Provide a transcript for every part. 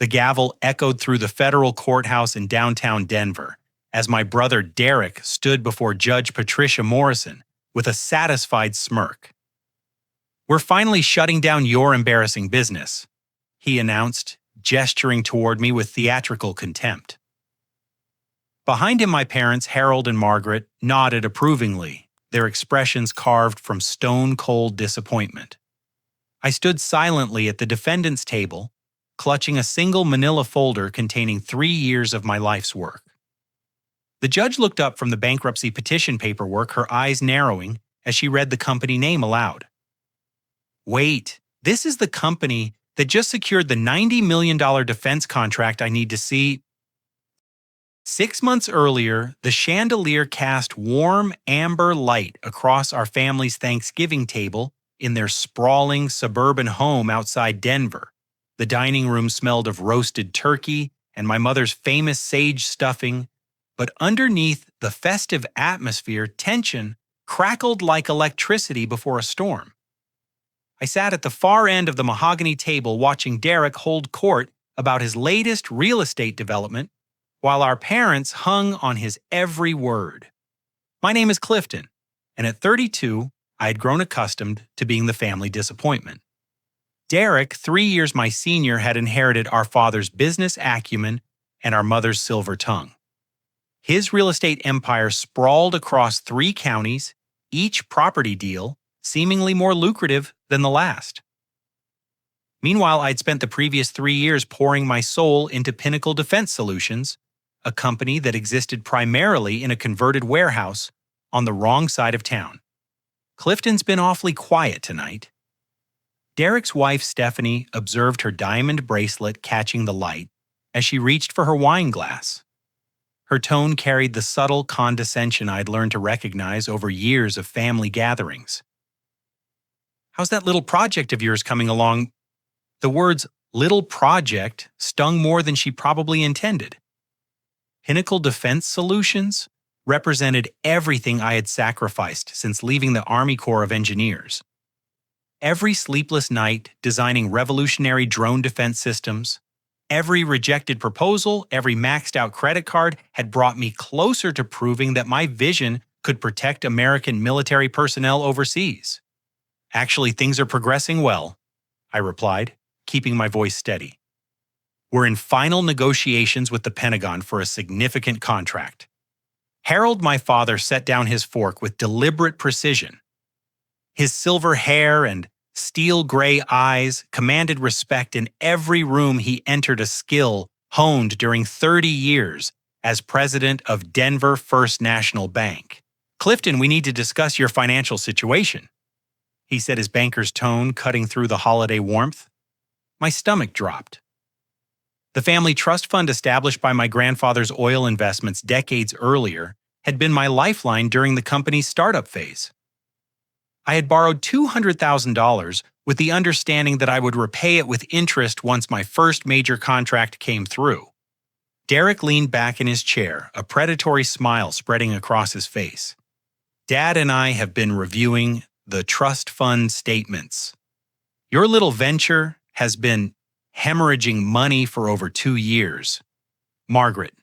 The gavel echoed through the federal courthouse in downtown Denver as my brother Derek stood before Judge Patricia Morrison with a satisfied smirk. "We're finally shutting down your embarrassing business," he announced, gesturing toward me with theatrical contempt. Behind him, my parents, Harold and Margaret, nodded approvingly, their expressions carved from stone-cold disappointment. I stood silently at the defendant's table, clutching a single manila folder containing 3 years of my life's work. The judge looked up from the bankruptcy petition paperwork, her eyes narrowing as she read the company name aloud. "Wait, this is the company that just secured the $90 million defense contract I need to see." 6 months earlier, the chandelier cast warm amber light across our family's Thanksgiving table in their sprawling suburban home outside Denver. The dining room smelled of roasted turkey and my mother's famous sage stuffing, but underneath the festive atmosphere, tension crackled like electricity before a storm. I sat at the far end of the mahogany table watching Derek hold court about his latest real estate development, while our parents hung on his every word. My name is Clifton, and at 32, I had grown accustomed to being the family disappointment. Derek, 3 years my senior, had inherited our father's business acumen and our mother's silver tongue. His real estate empire sprawled across 3 counties, each property deal seemingly more lucrative than the last. Meanwhile, I'd spent the previous 3 years pouring my soul into Pinnacle Defense Solutions, a company that existed primarily in a converted warehouse on the wrong side of town. "Clifton's been awfully quiet tonight." Derek's wife, Stephanie, observed her diamond bracelet catching the light as she reached for her wine glass. Her tone carried the subtle condescension I'd learned to recognize over years of family gatherings. "How's that little project of yours coming along?" The words "little project" stung more than she probably intended. Pinnacle Defense Solutions represented everything I had sacrificed since leaving the Army Corps of Engineers. Every sleepless night designing revolutionary drone defense systems, every rejected proposal, every maxed-out credit card had brought me closer to proving that my vision could protect American military personnel overseas. "Actually, things are progressing well," I replied, keeping my voice steady. "We're in final negotiations with the Pentagon for a significant contract." Harold, my father, set down his fork with deliberate precision. His silver hair and steel-gray eyes commanded respect in every room he entered, a skill honed during 30 years as president of Denver First National Bank. "Clifton, we need to discuss your financial situation," he said, his banker's tone cutting through the holiday warmth. My stomach dropped. The family trust fund established by my grandfather's oil investments decades earlier had been my lifeline during the company's startup phase. I had borrowed $200,000 with the understanding that I would repay it with interest once my first major contract came through. Derek leaned back in his chair, a predatory smile spreading across his face. "Dad and I have been reviewing the trust fund statements. Your little venture has been hemorrhaging money for over 2 years. Margaret."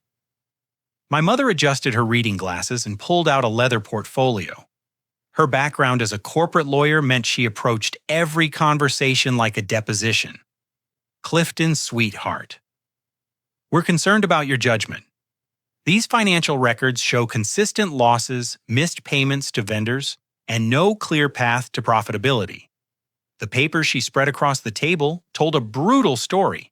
My mother adjusted her reading glasses and pulled out a leather portfolio. Her background as a corporate lawyer meant she approached every conversation like a deposition. "Clifton, sweetheart, we're concerned about your judgment. These financial records show consistent losses, missed payments to vendors, and no clear path to profitability." The papers she spread across the table told a brutal story.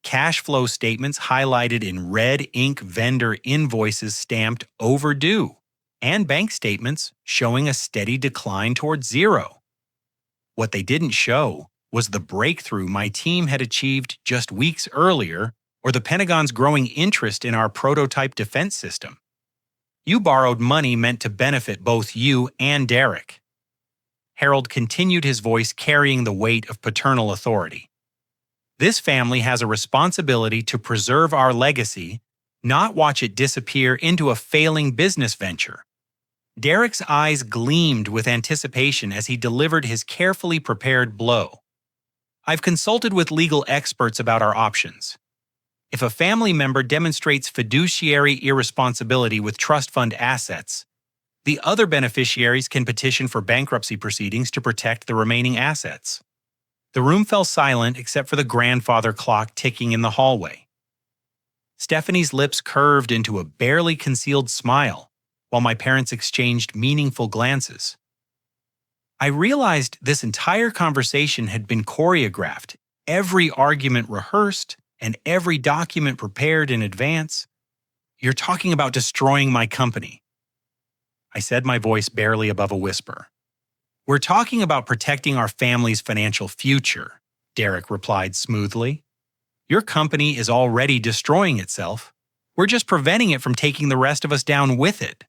Cash flow statements highlighted in red ink vendor invoices stamped overdue, and bank statements showing a steady decline toward zero. What they didn't show was the breakthrough my team had achieved just weeks earlier, or the Pentagon's growing interest in our prototype defense system. "You borrowed money meant to benefit both you and Derek." Harold continued, his voice carrying the weight of paternal authority. "This family has a responsibility to preserve our legacy, not watch it disappear into a failing business venture." Derek's eyes gleamed with anticipation as he delivered his carefully prepared blow. I've consulted with legal experts about our options. If a family member demonstrates fiduciary irresponsibility with trust fund assets, the other beneficiaries can petition for bankruptcy proceedings to protect the remaining assets. The room fell silent except for the grandfather clock ticking in the hallway. Stephanie's lips curved into a barely concealed smile, while my parents exchanged meaningful glances. I realized this entire conversation had been choreographed, every argument rehearsed, and every document prepared in advance. "You're talking about destroying my company," I said, my voice barely above a whisper. "We're talking about protecting our family's financial future," Derek replied smoothly. "Your company is already destroying itself. We're just preventing it from taking the rest of us down with it."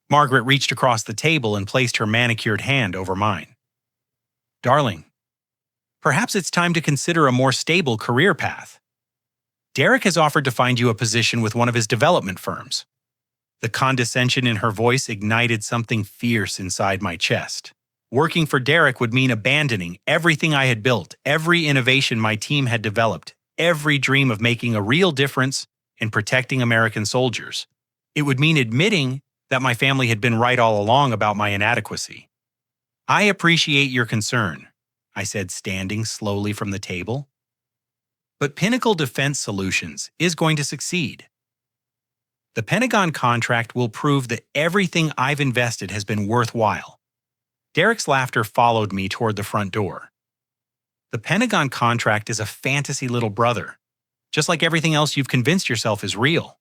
Margaret reached across the table and placed her manicured hand over mine. "Darling, perhaps it's time to consider a more stable career path. Derek has offered to find you a position with one of his development firms." The condescension in her voice ignited something fierce inside my chest. Working for Derek would mean abandoning everything I had built, every innovation my team had developed, every dream of making a real difference in protecting American soldiers. It would mean admitting that my family had been right all along about my inadequacy. "I appreciate your concern," I said, standing slowly from the table. "But Pinnacle Defense Solutions is going to succeed. The Pentagon contract will prove that everything I've invested has been worthwhile." Derek's laughter followed me toward the front door. "The Pentagon contract is a fantasy, little brother, just like everything else you've convinced yourself is real."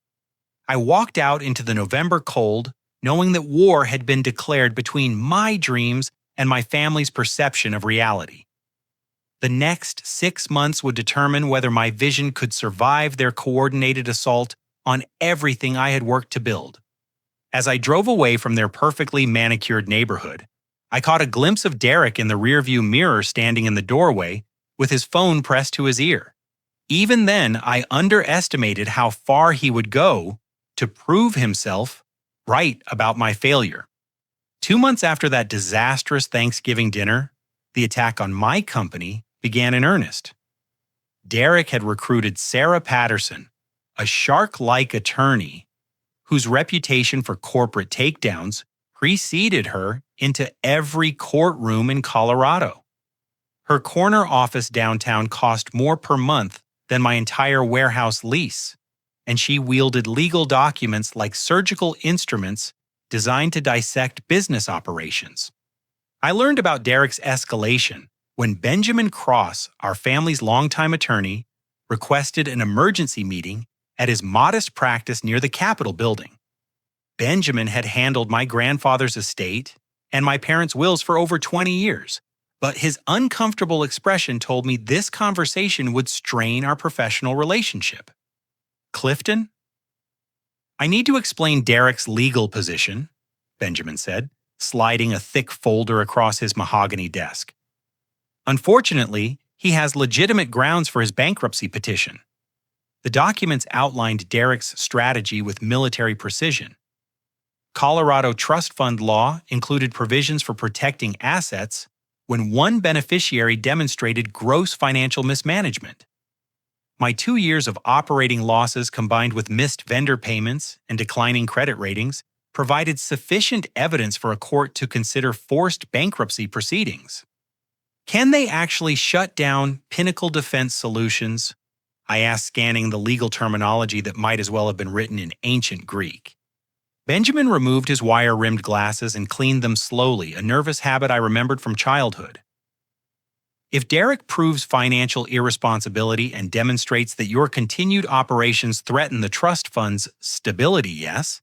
I walked out into the November cold, knowing that war had been declared between my dreams and my family's perception of reality. The next 6 months would determine whether my vision could survive their coordinated assault on everything I had worked to build. As I drove away from their perfectly manicured neighborhood, I caught a glimpse of Derek in the rearview mirror standing in the doorway with his phone pressed to his ear. Even then, I underestimated how far he would go to prove himself right about my failure. 2 months after that disastrous Thanksgiving dinner, the attack on my company began in earnest. Derek had recruited Sarah Patterson, a shark-like attorney whose reputation for corporate takedowns preceded her into every courtroom in Colorado. Her corner office downtown cost more per month than my entire warehouse lease, and she wielded legal documents like surgical instruments designed to dissect business operations. I learned about Derek's escalation when Benjamin Cross, our family's longtime attorney, requested an emergency meeting at his modest practice near the Capitol building. Benjamin had handled my grandfather's estate and my parents' wills for over 20 years, but his uncomfortable expression told me this conversation would strain our professional relationship. "Clifton, I need to explain Derek's legal position," Benjamin said, sliding a thick folder across his mahogany desk. "Unfortunately, he has legitimate grounds for his bankruptcy petition." The documents outlined Derek's strategy with military precision. Colorado trust fund law included provisions for protecting assets when one beneficiary demonstrated gross financial mismanagement. My 2 years of operating losses combined with missed vendor payments and declining credit ratings provided sufficient evidence for a court to consider forced bankruptcy proceedings. "Can they actually shut down Pinnacle Defense Solutions?" I asked, scanning the legal terminology that might as well have been written in ancient Greek. Benjamin removed his wire-rimmed glasses and cleaned them slowly, a nervous habit I remembered from childhood. "If Derek proves financial irresponsibility and demonstrates that your continued operations threaten the trust fund's stability, yes.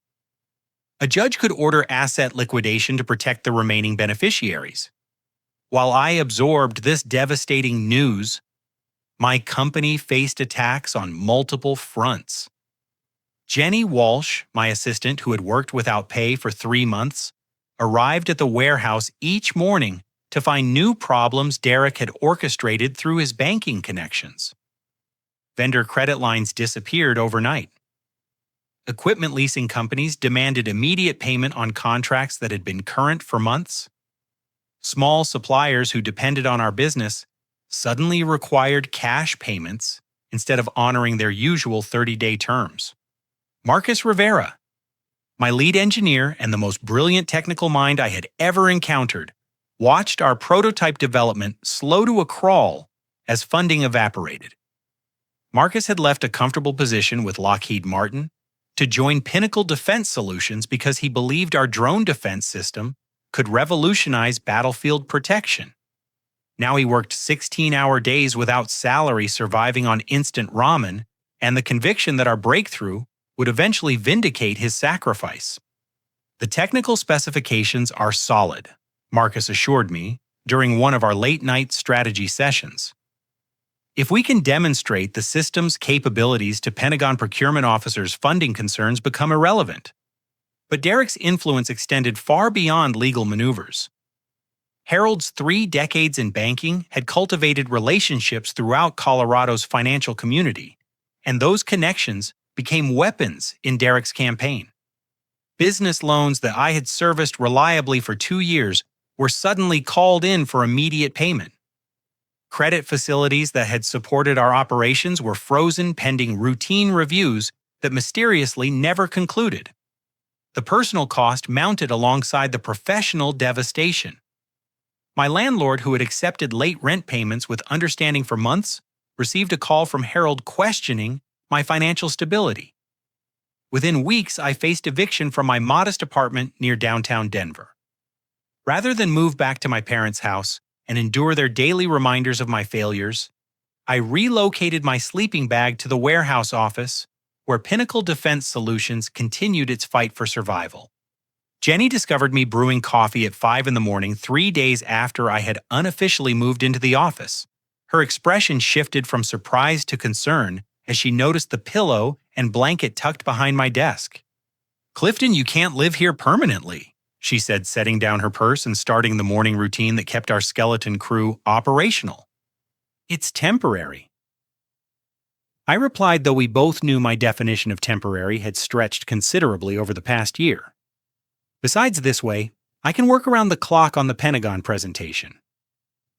A judge could order asset liquidation to protect the remaining beneficiaries." While I absorbed this devastating news, my company faced attacks on multiple fronts. Jenny Walsh, my assistant who had worked without pay for 3 months, arrived at the warehouse each morning to find new problems Derek had orchestrated through his banking connections. Vendor credit lines disappeared overnight. Equipment leasing companies demanded immediate payment on contracts that had been current for months. Small suppliers who depended on our business suddenly required cash payments instead of honoring their usual 30-day terms. Marcus Rivera, my lead engineer and the most brilliant technical mind I had ever encountered, watched our prototype development slow to a crawl as funding evaporated. Marcus had left a comfortable position with Lockheed Martin to join Pinnacle Defense Solutions because he believed our drone defense system could revolutionize battlefield protection. Now he worked 16-hour days without salary, surviving on instant ramen, and the conviction that our breakthrough would eventually vindicate his sacrifice. The technical specifications are solid, Marcus assured me during one of our late-night strategy sessions. If we can demonstrate the system's capabilities to Pentagon procurement officers, funding concerns become irrelevant. But Derek's influence extended far beyond legal maneuvers. Harold's 3 decades in banking had cultivated relationships throughout Colorado's financial community, and those connections became weapons in Derek's campaign. Business loans that I had serviced reliably for 2 years were suddenly called in for immediate payment. Credit facilities that had supported our operations were frozen pending routine reviews that mysteriously never concluded. The personal cost mounted alongside the professional devastation. My landlord, who had accepted late rent payments with understanding for months, received a call from Harold questioning my financial stability. Within weeks, I faced eviction from my modest apartment near downtown Denver. Rather than move back to my parents' house and endure their daily reminders of my failures, I relocated my sleeping bag to the warehouse office, where Pinnacle Defense Solutions continued its fight for survival. Jenny discovered me brewing coffee at 5 in the morning 3 days after I had unofficially moved into the office. Her expression shifted from surprise to concern as she noticed the pillow and blanket tucked behind my desk. "Clifton, you can't live here permanently," she said, setting down her purse and starting the morning routine that kept our skeleton crew operational. "It's temporary." I replied, though we both knew my definition of temporary had stretched considerably over the past year. Besides, this way, I can work around the clock on the Pentagon presentation.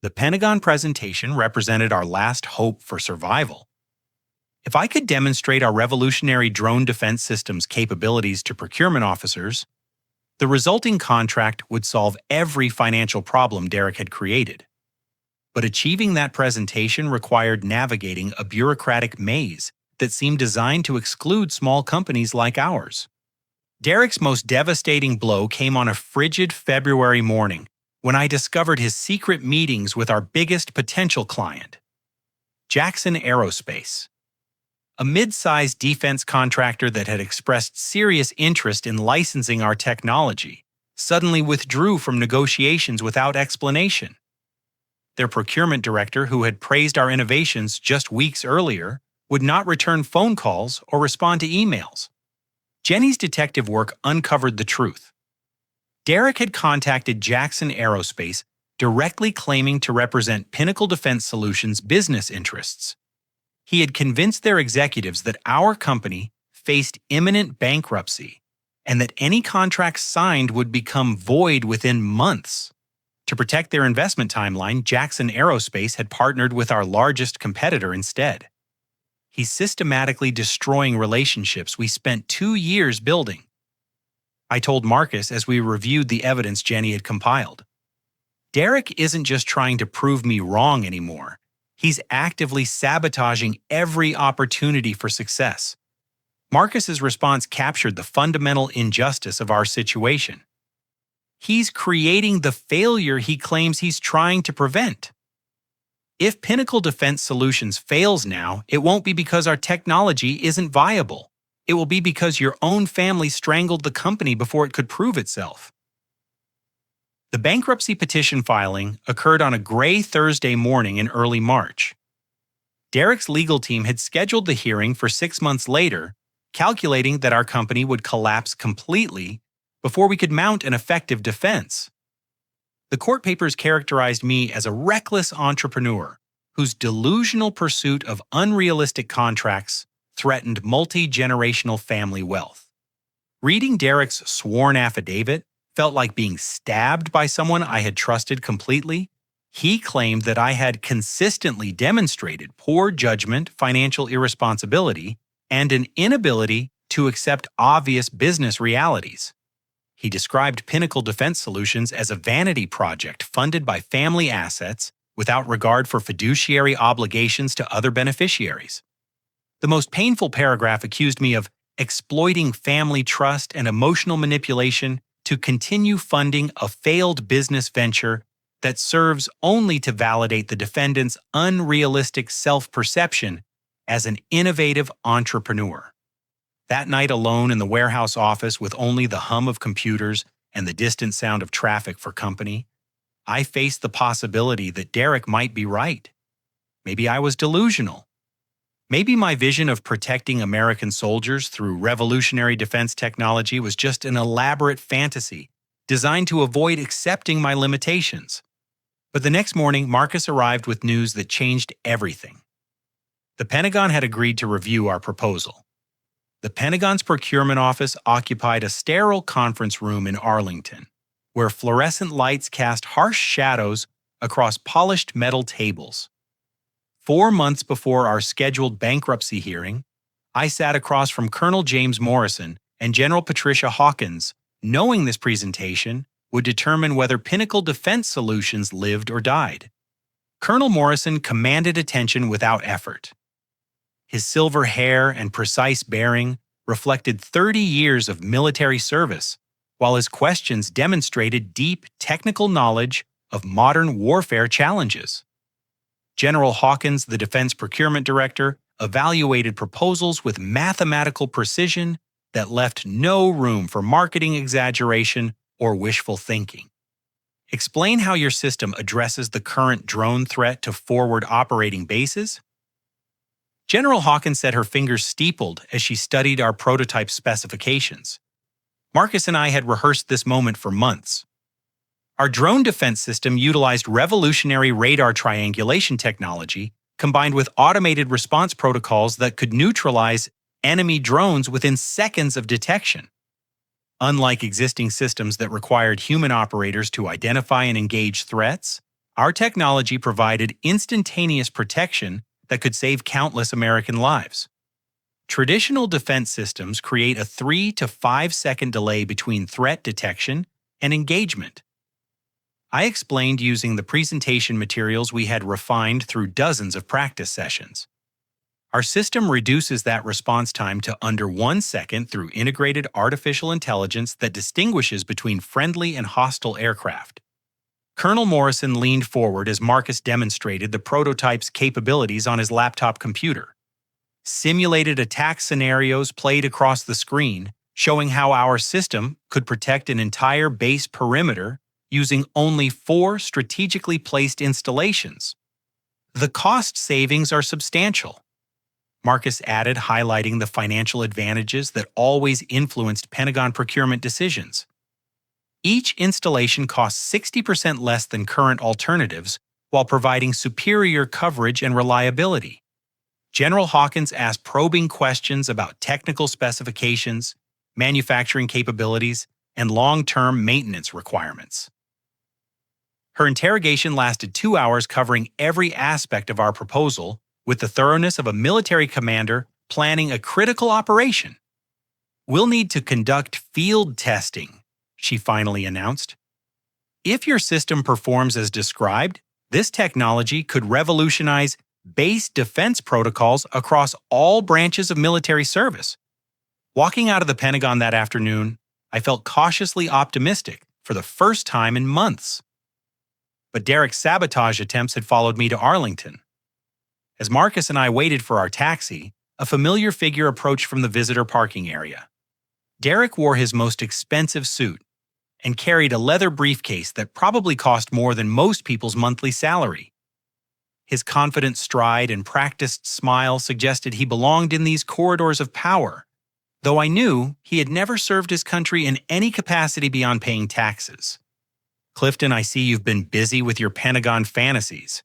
The Pentagon presentation represented our last hope for survival. If I could demonstrate our revolutionary drone defense system's capabilities to procurement officers, the resulting contract would solve every financial problem Derek had created. But achieving that presentation required navigating a bureaucratic maze that seemed designed to exclude small companies like ours. Derek's most devastating blow came on a frigid February morning when I discovered his secret meetings with our biggest potential client, Jackson Aerospace. A mid-sized defense contractor that had expressed serious interest in licensing our technology suddenly withdrew from negotiations without explanation. Their procurement director, who had praised our innovations just weeks earlier, would not return phone calls or respond to emails. Jenny's detective work uncovered the truth. Derek had contacted Jackson Aerospace directly, claiming to represent Pinnacle Defense Solutions' business interests. He had convinced their executives that our company faced imminent bankruptcy and that any contracts signed would become void within months. To protect their investment timeline, Jackson Aerospace had partnered with our largest competitor instead. He's systematically destroying relationships we spent 2 years building, I told Marcus as we reviewed the evidence Jenny had compiled. Derek isn't just trying to prove me wrong anymore. He's actively sabotaging every opportunity for success. Marcus's response captured the fundamental injustice of our situation. He's creating the failure he claims he's trying to prevent. If Pinnacle Defense Solutions fails now, it won't be because our technology isn't viable. It will be because your own family strangled the company before it could prove itself. The bankruptcy petition filing occurred on a gray Thursday morning in early March. Derek's legal team had scheduled the hearing for 6 months later, calculating that our company would collapse completely before we could mount an effective defense. The court papers characterized me as a reckless entrepreneur whose delusional pursuit of unrealistic contracts threatened multi-generational family wealth. Reading Derek's sworn affidavit felt like being stabbed by someone I had trusted completely, He claimed that I had consistently demonstrated poor judgment, financial irresponsibility, and an inability to accept obvious business realities. He described Pinnacle Defense Solutions as a vanity project funded by family assets without regard for fiduciary obligations to other beneficiaries. The most painful paragraph accused me of exploiting family trust and emotional manipulation to continue funding a failed business venture that serves only to validate the defendant's unrealistic self-perception as an innovative entrepreneur. That night alone in the warehouse office with only the hum of computers and the distant sound of traffic for company, I faced the possibility that Derek might be right. Maybe I was delusional. Maybe my vision of protecting American soldiers through revolutionary defense technology was just an elaborate fantasy designed to avoid accepting my limitations. But the next morning, Marcus arrived with news that changed everything. The Pentagon had agreed to review our proposal. The Pentagon's procurement office occupied a sterile conference room in Arlington, where fluorescent lights cast harsh shadows across polished metal tables. 4 months before our scheduled bankruptcy hearing, I sat across from Colonel James Morrison and General Patricia Hawkins, knowing this presentation would determine whether Pinnacle Defense Solutions lived or died. Colonel Morrison commanded attention without effort. His silver hair and precise bearing reflected 30 years of military service, while his questions demonstrated deep technical knowledge of modern warfare challenges. General Hawkins, the Defense Procurement Director, evaluated proposals with mathematical precision that left no room for marketing exaggeration or wishful thinking. Explain how your system addresses the current drone threat to forward operating bases. General Hawkins said her fingers steepled as she studied our prototype specifications. Marcus and I had rehearsed this moment for months. Our drone defense system utilized revolutionary radar triangulation technology combined with automated response protocols that could neutralize enemy drones within seconds of detection. Unlike existing systems that required human operators to identify and engage threats, our technology provided instantaneous protection that could save countless American lives. Traditional defense systems create a 3 to 5 second delay between threat detection and engagement. I explained using the presentation materials we had refined through dozens of practice sessions. Our system reduces that response time to under 1 second through integrated artificial intelligence that distinguishes between friendly and hostile aircraft. Colonel Morrison leaned forward as Marcus demonstrated the prototype's capabilities on his laptop computer. Simulated attack scenarios played across the screen, showing how our system could protect an entire base perimeter using only 4 strategically placed installations. The cost savings are substantial. Marcus added, highlighting the financial advantages that always influenced Pentagon procurement decisions. Each installation costs 60% less than current alternatives while providing superior coverage and reliability. General Hawkins asked probing questions about technical specifications, manufacturing capabilities, and long-term maintenance requirements. Her interrogation lasted 2 hours, covering every aspect of our proposal with the thoroughness of a military commander planning a critical operation. "We'll need to conduct field testing," she finally announced. "If your system performs as described, this technology could revolutionize base defense protocols across all branches of military service." Walking out of the Pentagon that afternoon, I felt cautiously optimistic for the first time in months. But Derek's sabotage attempts had followed me to Arlington. As Marcus and I waited for our taxi, a familiar figure approached from the visitor parking area. Derek wore his most expensive suit and carried a leather briefcase that probably cost more than most people's monthly salary. His confident stride and practiced smile suggested he belonged in these corridors of power, though I knew he had never served his country in any capacity beyond paying taxes. "Clifton, I see you've been busy with your Pentagon fantasies,"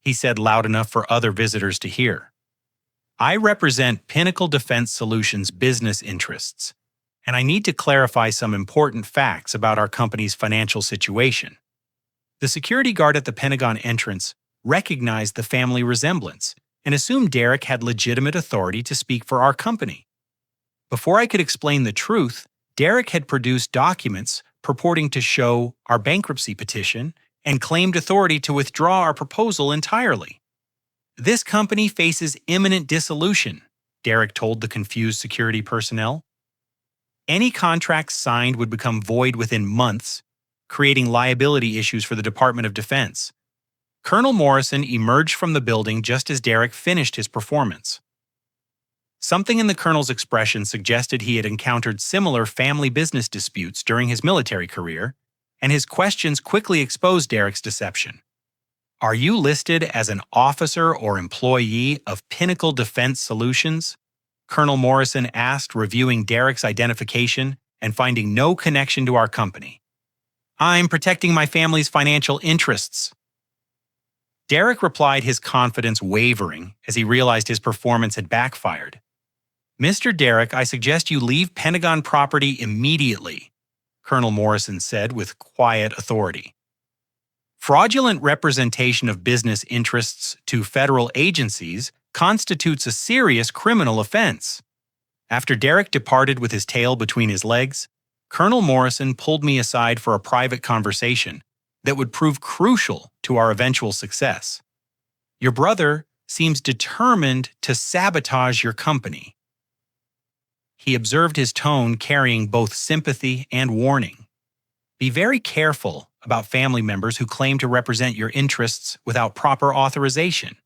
he said loud enough for other visitors to hear. "I represent Pinnacle Defense Solutions business interests, and I need to clarify some important facts about our company's financial situation." The security guard at the Pentagon entrance recognized the family resemblance and assumed Derek had legitimate authority to speak for our company. Before I could explain the truth, Derek had produced documents purporting to show our bankruptcy petition and claimed authority to withdraw our proposal entirely. "This company faces imminent dissolution," Derek told the confused security personnel. Any contracts signed would become void within months, creating liability issues for the Department of Defense. Colonel Morrison emerged from the building just as Derek finished his performance. Something in the colonel's expression suggested he had encountered similar family business disputes during his military career, and his questions quickly exposed Derek's deception. "Are you listed as an officer or employee of Pinnacle Defense Solutions?" Colonel Morrison asked, reviewing Derek's identification and finding no connection to our company. "I'm protecting my family's financial interests." Derek replied, his confidence wavering as he realized his performance had backfired. "Mr. Derek, I suggest you leave Pentagon property immediately," Colonel Morrison said with quiet authority. "Fraudulent representation of business interests to federal agencies constitutes a serious criminal offense." After Derek departed with his tail between his legs, Colonel Morrison pulled me aside for a private conversation that would prove crucial to our eventual success. "Your brother seems determined to sabotage your company." He observed his tone carrying both sympathy and warning. "Be very careful about family members who claim to represent your interests without proper authorization."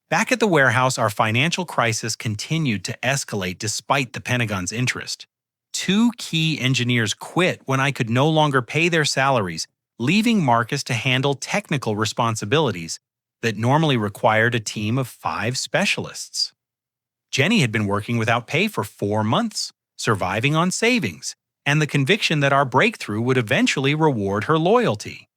Back at the warehouse, our financial crisis continued to escalate despite the Pentagon's interest. 2 key engineers quit when I could no longer pay their salaries, leaving Marcus to handle technical responsibilities that normally required a team of 5 specialists. Jenny had been working without pay for 4 months, surviving on savings, and the conviction that our breakthrough would eventually reward her loyalty.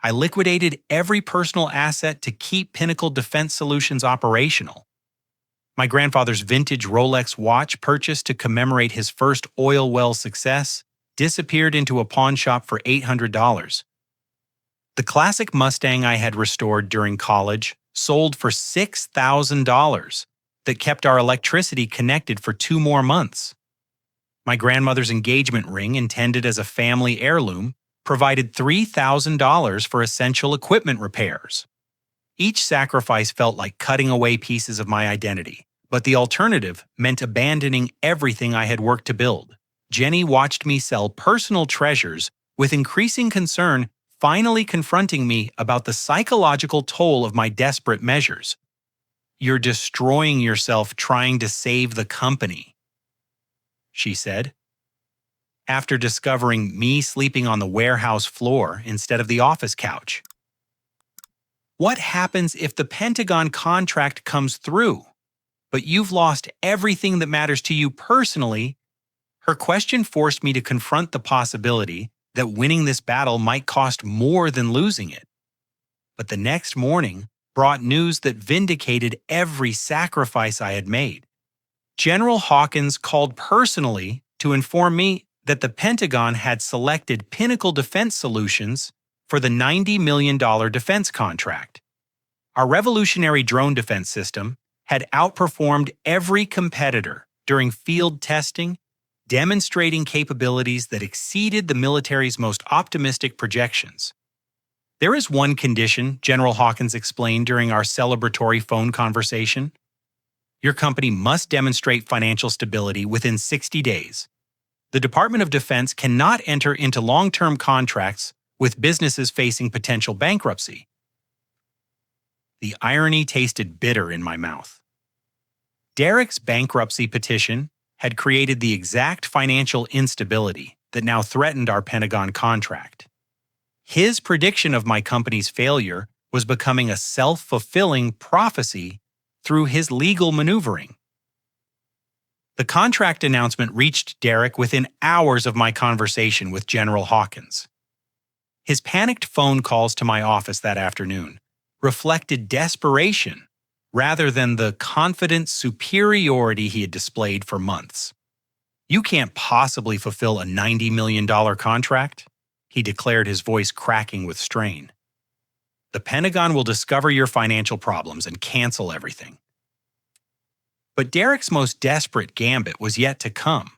I liquidated every personal asset to keep Pinnacle Defense Solutions operational. My grandfather's vintage Rolex watch, purchased to commemorate his first oil well success, disappeared into a pawn shop for $800. The classic Mustang I had restored during college sold for $6,000 that kept our electricity connected for 2 more months. My grandmother's engagement ring, intended as a family heirloom, provided $3,000 for essential equipment repairs. Each sacrifice felt like cutting away pieces of my identity, but the alternative meant abandoning everything I had worked to build. Jenny watched me sell personal treasures with increasing concern, finally confronting me about the psychological toll of my desperate measures. "You're destroying yourself trying to save the company," she said, after discovering me sleeping on the warehouse floor instead of the office couch. "What happens if the Pentagon contract comes through, but you've lost everything that matters to you personally?" Her question forced me to confront the possibility that winning this battle might cost more than losing it. But the next morning brought news that vindicated every sacrifice I had made. General Hawkins called personally to inform me that the Pentagon had selected Pinnacle Defense Solutions for the $90 million defense contract. Our revolutionary drone defense system had outperformed every competitor during field testing, demonstrating capabilities that exceeded the military's most optimistic projections. "There is one condition," General Hawkins explained during our celebratory phone conversation. "Your company must demonstrate financial stability within 60 days. The Department of Defense cannot enter into long-term contracts with businesses facing potential bankruptcy." The irony tasted bitter in my mouth. Derek's bankruptcy petition had created the exact financial instability that now threatened our Pentagon contract. His prediction of my company's failure was becoming a self-fulfilling prophecy through his legal maneuvering. The contract announcement reached Derek within hours of my conversation with General Hawkins. His panicked phone calls to my office that afternoon reflected desperation rather than the confident superiority he had displayed for months. "You can't possibly fulfill a $90 million contract," he declared, his voice cracking with strain. The Pentagon will discover your financial problems and cancel everything. But Derek's most desperate gambit was yet to come.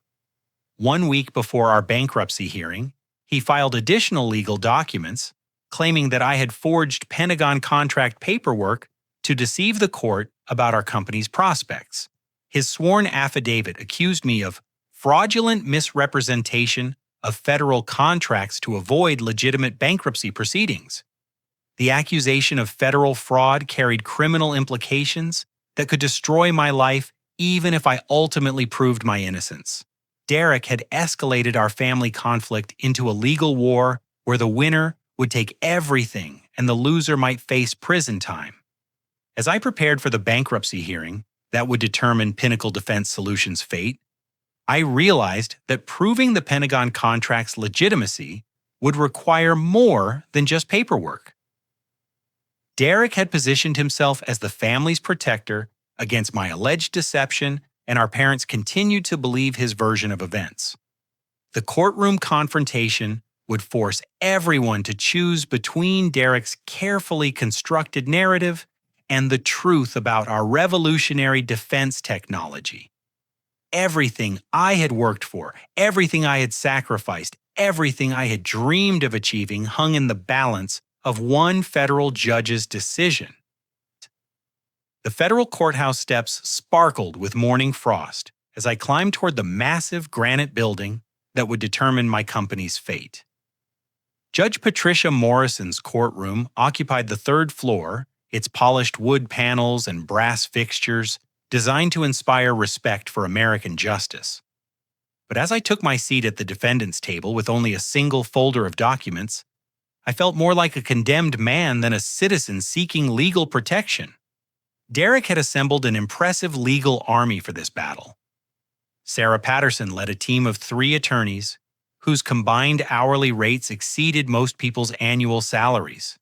1 week before our bankruptcy hearing, he filed additional legal documents claiming that I had forged Pentagon contract paperwork to deceive the court about our company's prospects. His sworn affidavit accused me of fraudulent misrepresentation of federal contracts to avoid legitimate bankruptcy proceedings. The accusation of federal fraud carried criminal implications that could destroy my life even if I ultimately proved my innocence. Derek had escalated our family conflict into a legal war where the winner would take everything and the loser might face prison time. As I prepared for the bankruptcy hearing that would determine Pinnacle Defense Solutions' fate, I realized that proving the Pentagon contract's legitimacy would require more than just paperwork. Derek had positioned himself as the family's protector against my alleged deception, and our parents continued to believe his version of events. The courtroom confrontation would force everyone to choose between Derek's carefully constructed narrative and the truth about our revolutionary defense technology. Everything I had worked for, everything I had sacrificed, everything I had dreamed of achieving hung in the balance of one federal judge's decision. The federal courthouse steps sparkled with morning frost as I climbed toward the massive granite building that would determine my company's fate. Judge Patricia Morrison's courtroom occupied the 3rd floor, its polished wood panels and brass fixtures designed to inspire respect for American justice. But as I took my seat at the defendant's table with only a single folder of documents, I felt more like a condemned man than a citizen seeking legal protection. Derek had assembled an impressive legal army for this battle. Sarah Patterson led a team of 3 attorneys whose combined hourly rates exceeded most people's annual salaries.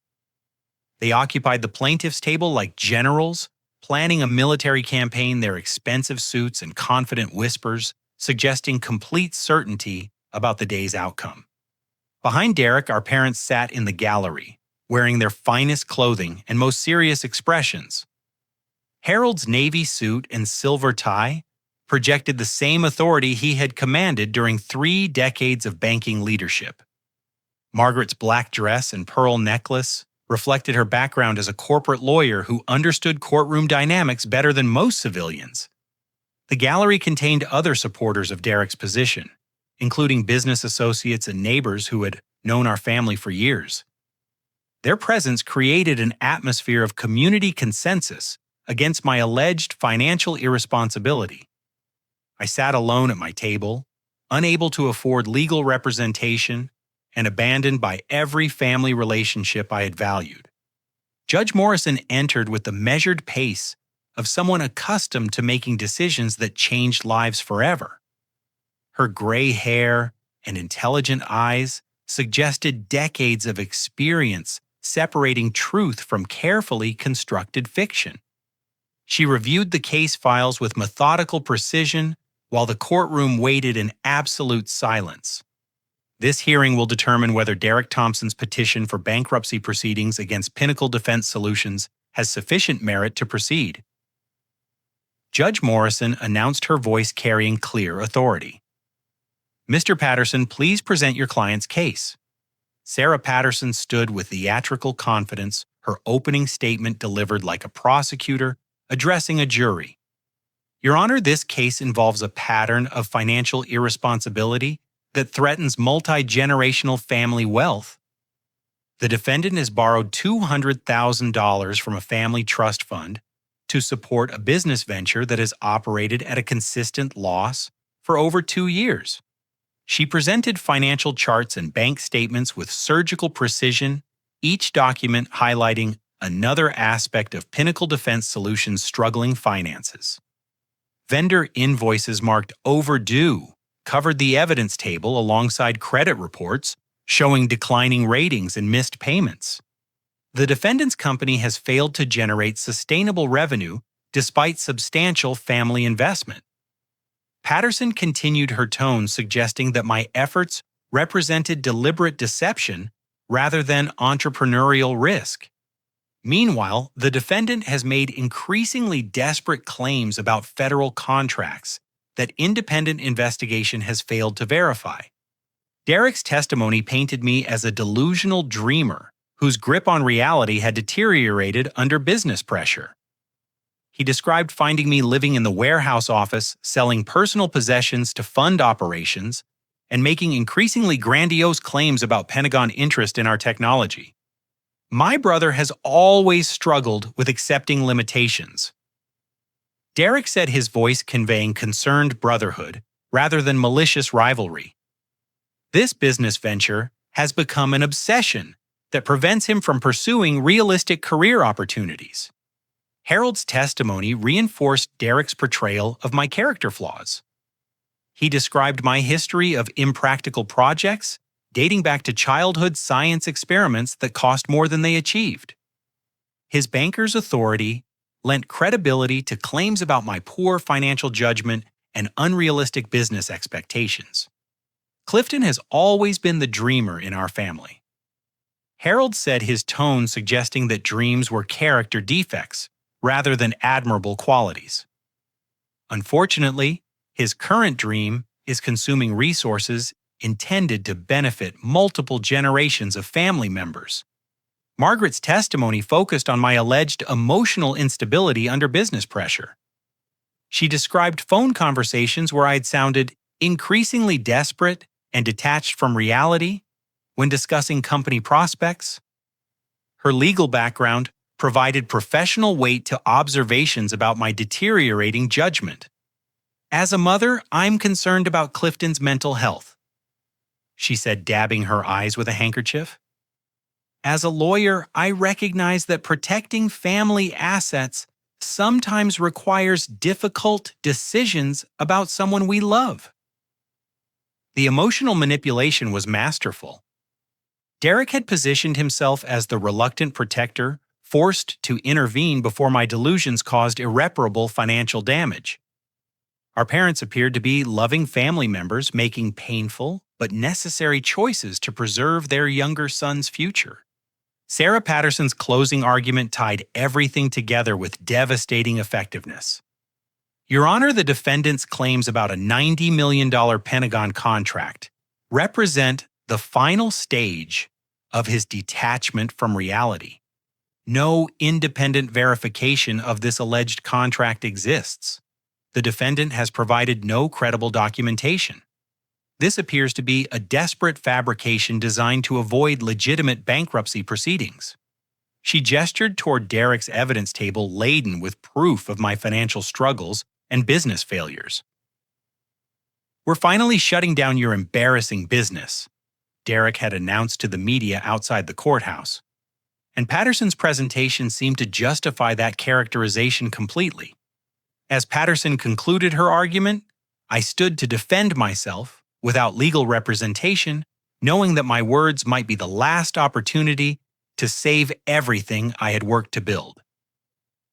They occupied the plaintiff's table like generals, planning a military campaign, their expensive suits and confident whispers suggesting complete certainty about the day's outcome. Behind Derek, our parents sat in the gallery, wearing their finest clothing and most serious expressions. Harold's navy suit and silver tie projected the same authority he had commanded during 3 decades of banking leadership. Margaret's black dress and pearl necklace reflected her background as a corporate lawyer who understood courtroom dynamics better than most civilians. The gallery contained other supporters of Derek's position, including business associates and neighbors who had known our family for years. Their presence created an atmosphere of community consensus against my alleged financial irresponsibility. I sat alone at my table, unable to afford legal representation and abandoned by every family relationship I had valued. Judge Morrison entered with the measured pace of someone accustomed to making decisions that changed lives forever. Her gray hair and intelligent eyes suggested decades of experience separating truth from carefully constructed fiction. She reviewed the case files with methodical precision while the courtroom waited in absolute silence. This hearing will determine whether Derek Thompson's petition for bankruptcy proceedings against Pinnacle Defense Solutions has sufficient merit to proceed. Judge Morrison announced, her voice carrying clear authority. "Mr. Patterson, please present your client's case." Sarah Patterson stood with theatrical confidence, her opening statement delivered like a prosecutor addressing a jury. "Your Honor, this case involves a pattern of financial irresponsibility that threatens multi-generational family wealth. The defendant has borrowed $200,000 from a family trust fund to support a business venture that has operated at a consistent loss for over 2 years. She presented financial charts and bank statements with surgical precision, each document highlighting another aspect of Pinnacle Defense Solutions' struggling finances. Vendor invoices marked overdue covered the evidence table alongside credit reports showing declining ratings and missed payments. The defendant's company has failed to generate sustainable revenue despite substantial family investment. Patterson continued her tone, suggesting that my efforts represented deliberate deception rather than entrepreneurial risk. Meanwhile, the defendant has made increasingly desperate claims about federal contracts that independent investigation has failed to verify. Derek's testimony painted me as a delusional dreamer whose grip on reality had deteriorated under business pressure. He described finding me living in the warehouse office, selling personal possessions to fund operations, and making increasingly grandiose claims about Pentagon interest in our technology. My brother has always struggled with accepting limitations. Derek said his voice conveying concerned brotherhood rather than malicious rivalry. This business venture has become an obsession that prevents him from pursuing realistic career opportunities. Harold's testimony reinforced Derek's portrayal of my character flaws. He described my history of impractical projects dating back to childhood science experiments that cost more than they achieved. His banker's authority lent credibility to claims about my poor financial judgment and unrealistic business expectations. Clifton has always been the dreamer in our family. Harold said his tone suggesting that dreams were character defects rather than admirable qualities. Unfortunately, his current dream is consuming resources intended to benefit multiple generations of family members. Margaret's testimony focused on my alleged emotional instability under business pressure. She described phone conversations where I had sounded increasingly desperate and detached from reality when discussing company prospects. Her legal background provided professional weight to observations about my deteriorating judgment. As a mother, I'm concerned about Clifton's mental health, she said, dabbing her eyes with a handkerchief. As a lawyer, I recognize that protecting family assets sometimes requires difficult decisions about someone we love. The emotional manipulation was masterful. Derek had positioned himself as the reluctant protector, forced to intervene before my delusions caused irreparable financial damage. Our parents appeared to be loving family members making painful but necessary choices to preserve their younger son's future. Sarah Patterson's closing argument tied everything together with devastating effectiveness. Your Honor, the defendant's claims about a $90 million Pentagon contract represent the final stage of his detachment from reality. No independent verification of this alleged contract exists. The defendant has provided no credible documentation. This appears to be a desperate fabrication designed to avoid legitimate bankruptcy proceedings. She gestured toward Derek's evidence table laden with proof of my financial struggles and business failures. We're finally shutting down your embarrassing business, Derek had announced to the media outside the courthouse. And Patterson's presentation seemed to justify that characterization completely. As Patterson concluded her argument, I stood to defend myself without legal representation, knowing that my words might be the last opportunity to save everything I had worked to build.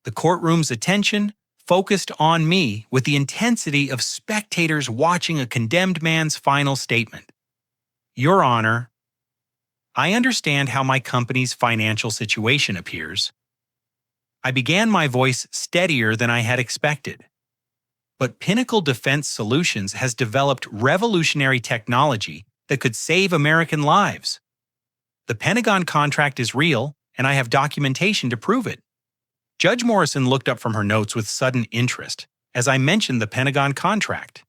The courtroom's attention focused on me with the intensity of spectators watching a condemned man's final statement. Your Honor, I understand how my company's financial situation appears. I began my voice steadier than I had expected. But Pinnacle Defense Solutions has developed revolutionary technology that could save American lives. The Pentagon contract is real, and I have documentation to prove it. Judge Morrison looked up from her notes with sudden interest as I mentioned the Pentagon contract.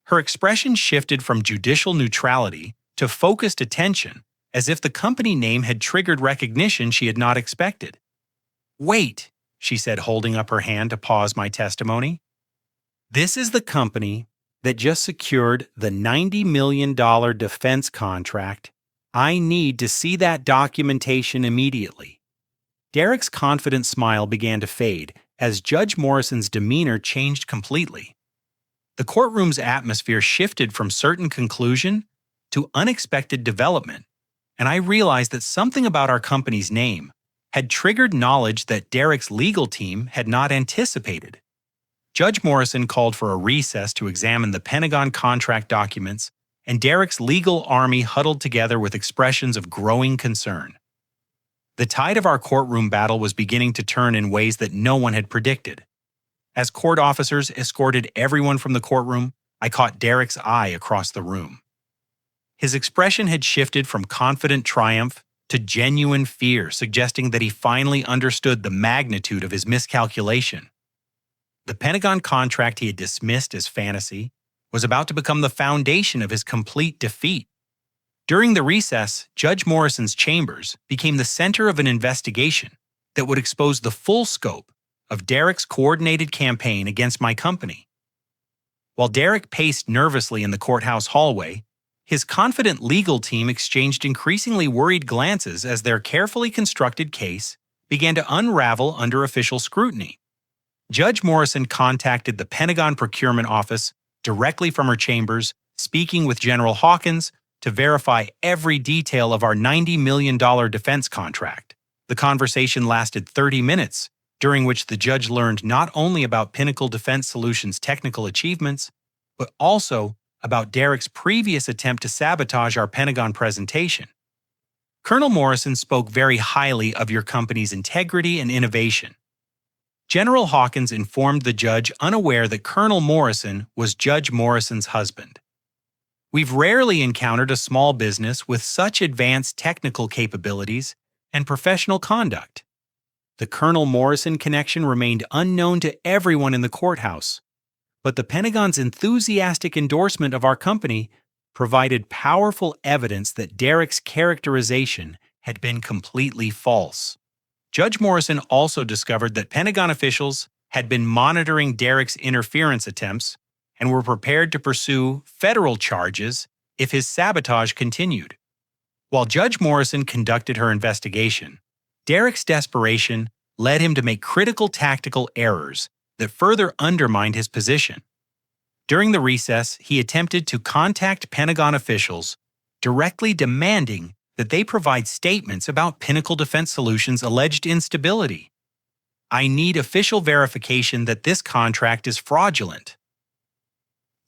Her expression shifted from judicial neutrality to focused attention, as if the company name had triggered recognition she had not expected. Wait, she said, holding up her hand to pause my testimony. This is the company that just secured the $90 million defense contract. I need to see that documentation immediately. Derek's confident smile began to fade as Judge Morrison's demeanor changed completely. The courtroom's atmosphere shifted from certain conclusion to unexpected development, and I realized that something about our company's name had triggered knowledge that Derek's legal team had not anticipated. Judge Morrison called for a recess to examine the Pentagon contract documents, and Derek's legal army huddled together with expressions of growing concern. The tide of our courtroom battle was beginning to turn in ways that no one had predicted. As court officers escorted everyone from the courtroom, I caught Derek's eye across the room. His expression had shifted from confident triumph to genuine fear, suggesting that he finally understood the magnitude of his miscalculation. The Pentagon contract he had dismissed as fantasy was about to become the foundation of his complete defeat. During the recess, Judge Morrison's chambers became the center of an investigation that would expose the full scope of Derek's coordinated campaign against my company. While Derek paced nervously in the courthouse hallway, his confident legal team exchanged increasingly worried glances as their carefully constructed case began to unravel under official scrutiny. Judge Morrison contacted the Pentagon Procurement Office directly from her chambers, speaking with General Hawkins to verify every detail of our $90 million defense contract. The conversation lasted 30 minutes, during which the judge learned not only about Pinnacle Defense Solutions' technical achievements, but also about Derek's previous attempt to sabotage our Pentagon presentation. Colonel Morrison spoke very highly of your company's integrity and innovation. General Hawkins informed the judge, unaware that Colonel Morrison was Judge Morrison's husband. We've rarely encountered a small business with such advanced technical capabilities and professional conduct. The Colonel Morrison connection remained unknown to everyone in the courthouse, but the Pentagon's enthusiastic endorsement of our company provided powerful evidence that Derek's characterization had been completely false. Judge Morrison also discovered that Pentagon officials had been monitoring Derek's interference attempts and were prepared to pursue federal charges if his sabotage continued. While Judge Morrison conducted her investigation, Derek's desperation led him to make critical tactical errors that further undermined his position. During the recess, he attempted to contact Pentagon officials, directly demanding that they provide statements about Pinnacle Defense Solutions' alleged instability. I need official verification that this contract is fraudulent.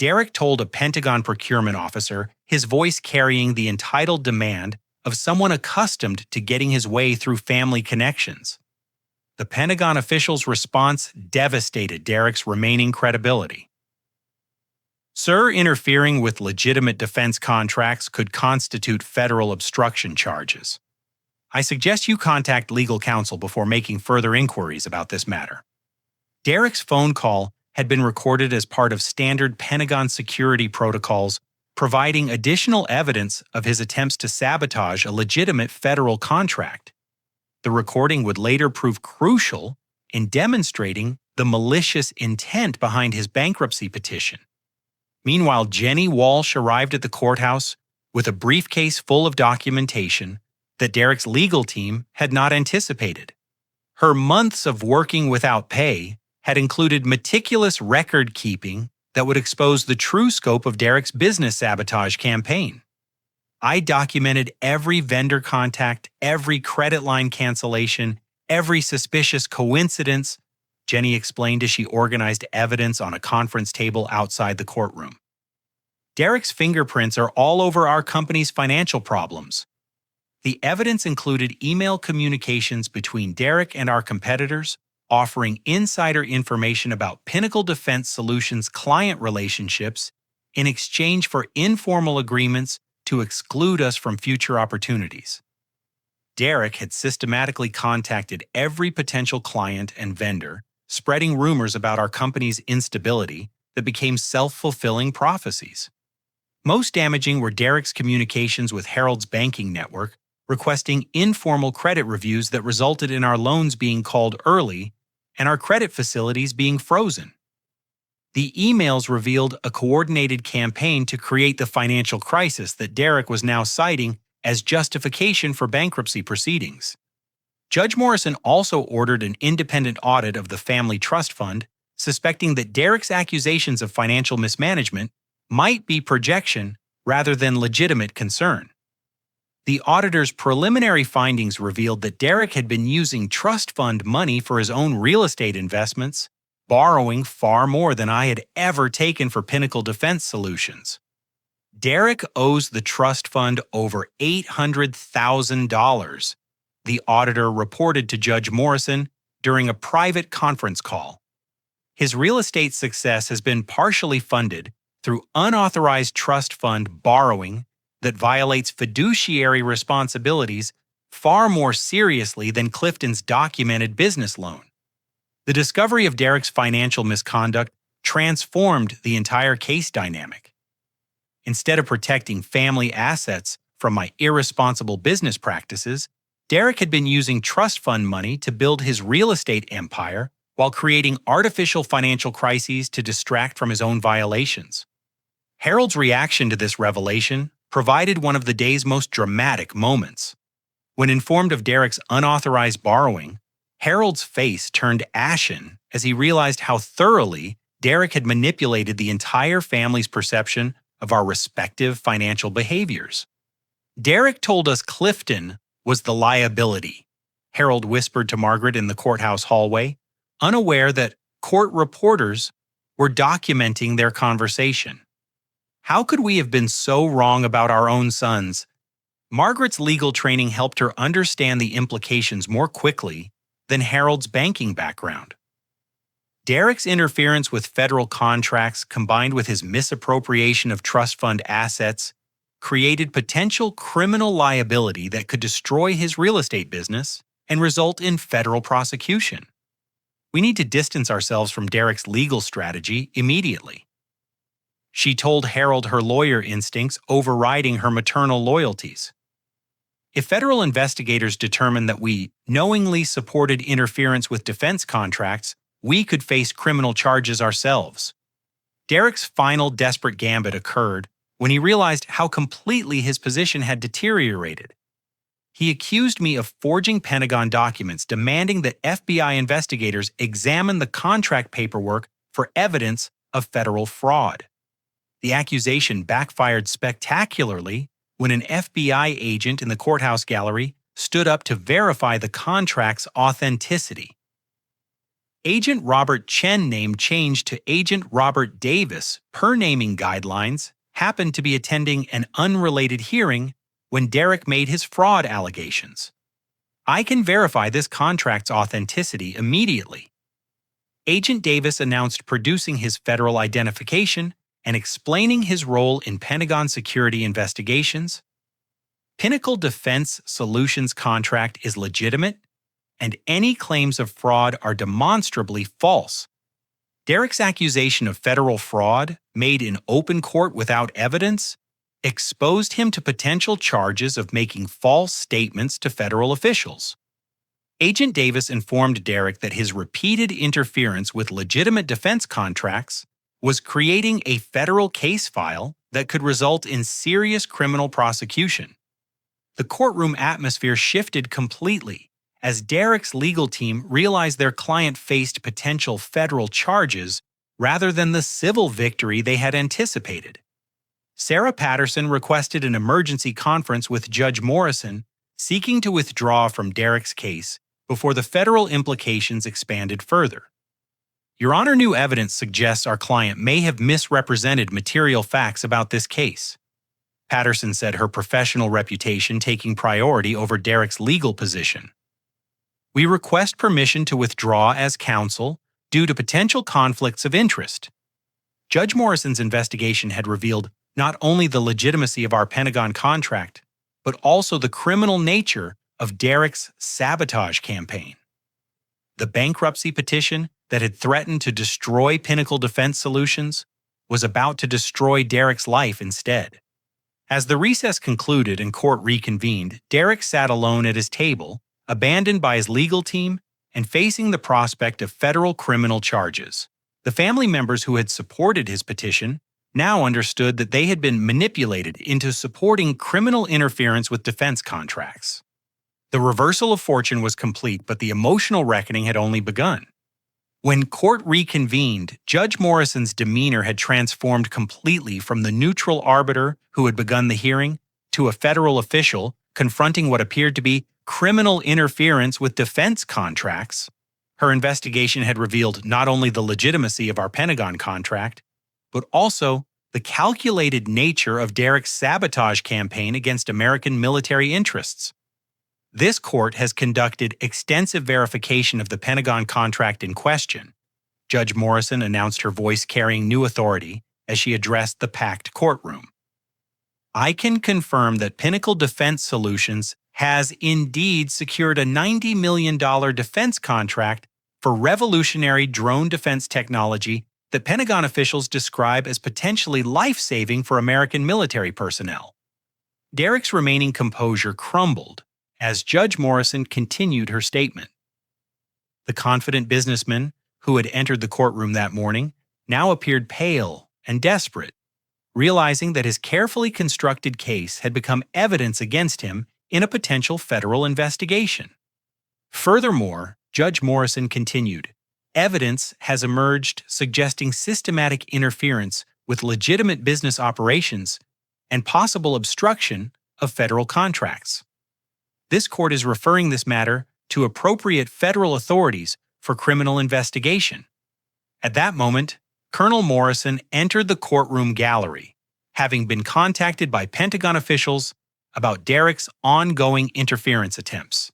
Derek told a Pentagon procurement officer, his voice carrying the entitled demand of someone accustomed to getting his way through family connections. The Pentagon official's response devastated Derek's remaining credibility. Sir, interfering with legitimate defense contracts could constitute federal obstruction charges. I suggest you contact legal counsel before making further inquiries about this matter. Derek's phone call had been recorded as part of standard Pentagon security protocols, providing additional evidence of his attempts to sabotage a legitimate federal contract. The recording would later prove crucial in demonstrating the malicious intent behind his bankruptcy petition. Meanwhile, Jenny Walsh arrived at the courthouse with a briefcase full of documentation that Derek's legal team had not anticipated. Her months of working without pay had included meticulous record-keeping that would expose the true scope of Derek's business sabotage campaign. I documented every vendor contact, every credit line cancellation, every suspicious coincidence, Jenny explained as she organized evidence on a conference table outside the courtroom. Derek's fingerprints are all over our company's financial problems. The evidence included email communications between Derek and our competitors, offering insider information about Pinnacle Defense Solutions' client relationships in exchange for informal agreements to exclude us from future opportunities. Derek had systematically contacted every potential client and vendor, spreading rumors about our company's instability that became self-fulfilling prophecies. Most damaging were Derek's communications with Harold's banking network, requesting informal credit reviews that resulted in our loans being called early and our credit facilities being frozen. The emails revealed a coordinated campaign to create the financial crisis that Derek was now citing as justification for bankruptcy proceedings. Judge Morrison also ordered an independent audit of the family trust fund, suspecting that Derek's accusations of financial mismanagement might be projection rather than legitimate concern. The auditor's preliminary findings revealed that Derek had been using trust fund money for his own real estate investments, borrowing far more than I had ever taken for Pinnacle Defense Solutions. Derek owes the trust fund over $800,000, the auditor reported to Judge Morrison during a private conference call. His real estate success has been partially funded through unauthorized trust fund borrowing that violates fiduciary responsibilities far more seriously than Clifton's documented business loan. The discovery of Derek's financial misconduct transformed the entire case dynamic. Instead of protecting family assets from my irresponsible business practices, Derek had been using trust fund money to build his real estate empire while creating artificial financial crises to distract from his own violations. Harold's reaction to this revelation provided one of the day's most dramatic moments. When informed of Derek's unauthorized borrowing, Harold's face turned ashen as he realized how thoroughly Derek had manipulated the entire family's perception of our respective financial behaviors. Derek told us Clifton was the liability, Harold whispered to Margaret in the courthouse hallway, unaware that court reporters were documenting their conversation. How could we have been so wrong about our own sons? Margaret's legal training helped her understand the implications more quickly than Harold's banking background. Derek's interference with federal contracts combined with his misappropriation of trust fund assets created potential criminal liability that could destroy his real estate business and result in federal prosecution. We need to distance ourselves from Derek's legal strategy immediately. She told Harold her lawyer instincts overriding her maternal loyalties. If federal investigators determined that we knowingly supported interference with defense contracts, we could face criminal charges ourselves. Derek's final desperate gambit occurred when he realized how completely his position had deteriorated. He accused me of forging Pentagon documents demanding that FBI investigators examine the contract paperwork for evidence of federal fraud. The accusation backfired spectacularly when an FBI agent in the courthouse gallery stood up to verify the contract's authenticity. Agent Robert Chen name changed to Agent Robert Davis per naming guidelines happened to be attending an unrelated hearing when Derek made his fraud allegations. I can verify this contract's authenticity immediately. Agent Davis announced producing his federal identification and explaining his role in Pentagon security investigations. Pinnacle Defense Solutions contract is legitimate, and any claims of fraud are demonstrably false. Derek's accusation of federal fraud, made in open court without evidence, exposed him to potential charges of making false statements to federal officials. Agent Davis informed Derek that his repeated interference with legitimate defense contracts was creating a federal case file that could result in serious criminal prosecution. The courtroom atmosphere shifted completely as Derek's legal team realized their client faced potential federal charges rather than the civil victory they had anticipated. Sarah Patterson requested an emergency conference with Judge Morrison, seeking to withdraw from Derek's case before the federal implications expanded further. Your Honor, new evidence suggests our client may have misrepresented material facts about this case. Patterson said, her professional reputation taking priority over Derek's legal position. We request permission to withdraw as counsel due to potential conflicts of interest. Judge Morrison's investigation had revealed not only the legitimacy of our Pentagon contract, but also the criminal nature of Derek's sabotage campaign. The bankruptcy petition that had threatened to destroy Pinnacle Defense Solutions was about to destroy Derek's life instead. As the recess concluded and court reconvened, Derek sat alone at his table, abandoned by his legal team and facing the prospect of federal criminal charges. The family members who had supported his petition now understood that they had been manipulated into supporting criminal interference with defense contracts. The reversal of fortune was complete, but the emotional reckoning had only begun. When court reconvened, Judge Morrison's demeanor had transformed completely from the neutral arbiter who had begun the hearing to a federal official confronting what appeared to be criminal interference with defense contracts. Her investigation had revealed not only the legitimacy of our Pentagon contract, but also the calculated nature of Derek's sabotage campaign against American military interests. This court has conducted extensive verification of the Pentagon contract in question. Judge Morrison announced, her voice carrying new authority as she addressed the packed courtroom. I can confirm that Pinnacle Defense Solutions has indeed secured a $90 million defense contract for revolutionary drone defense technology that Pentagon officials describe as potentially life-saving for American military personnel. Derek's remaining composure crumbled as Judge Morrison continued her statement. The confident businessman who had entered the courtroom that morning now appeared pale and desperate, realizing that his carefully constructed case had become evidence against him in a potential federal investigation. Furthermore, Judge Morrison continued, evidence has emerged suggesting systematic interference with legitimate business operations and possible obstruction of federal contracts. This court is referring this matter to appropriate federal authorities for criminal investigation. At that moment, Colonel Morrison entered the courtroom gallery, having been contacted by Pentagon officials about Derek's ongoing interference attempts.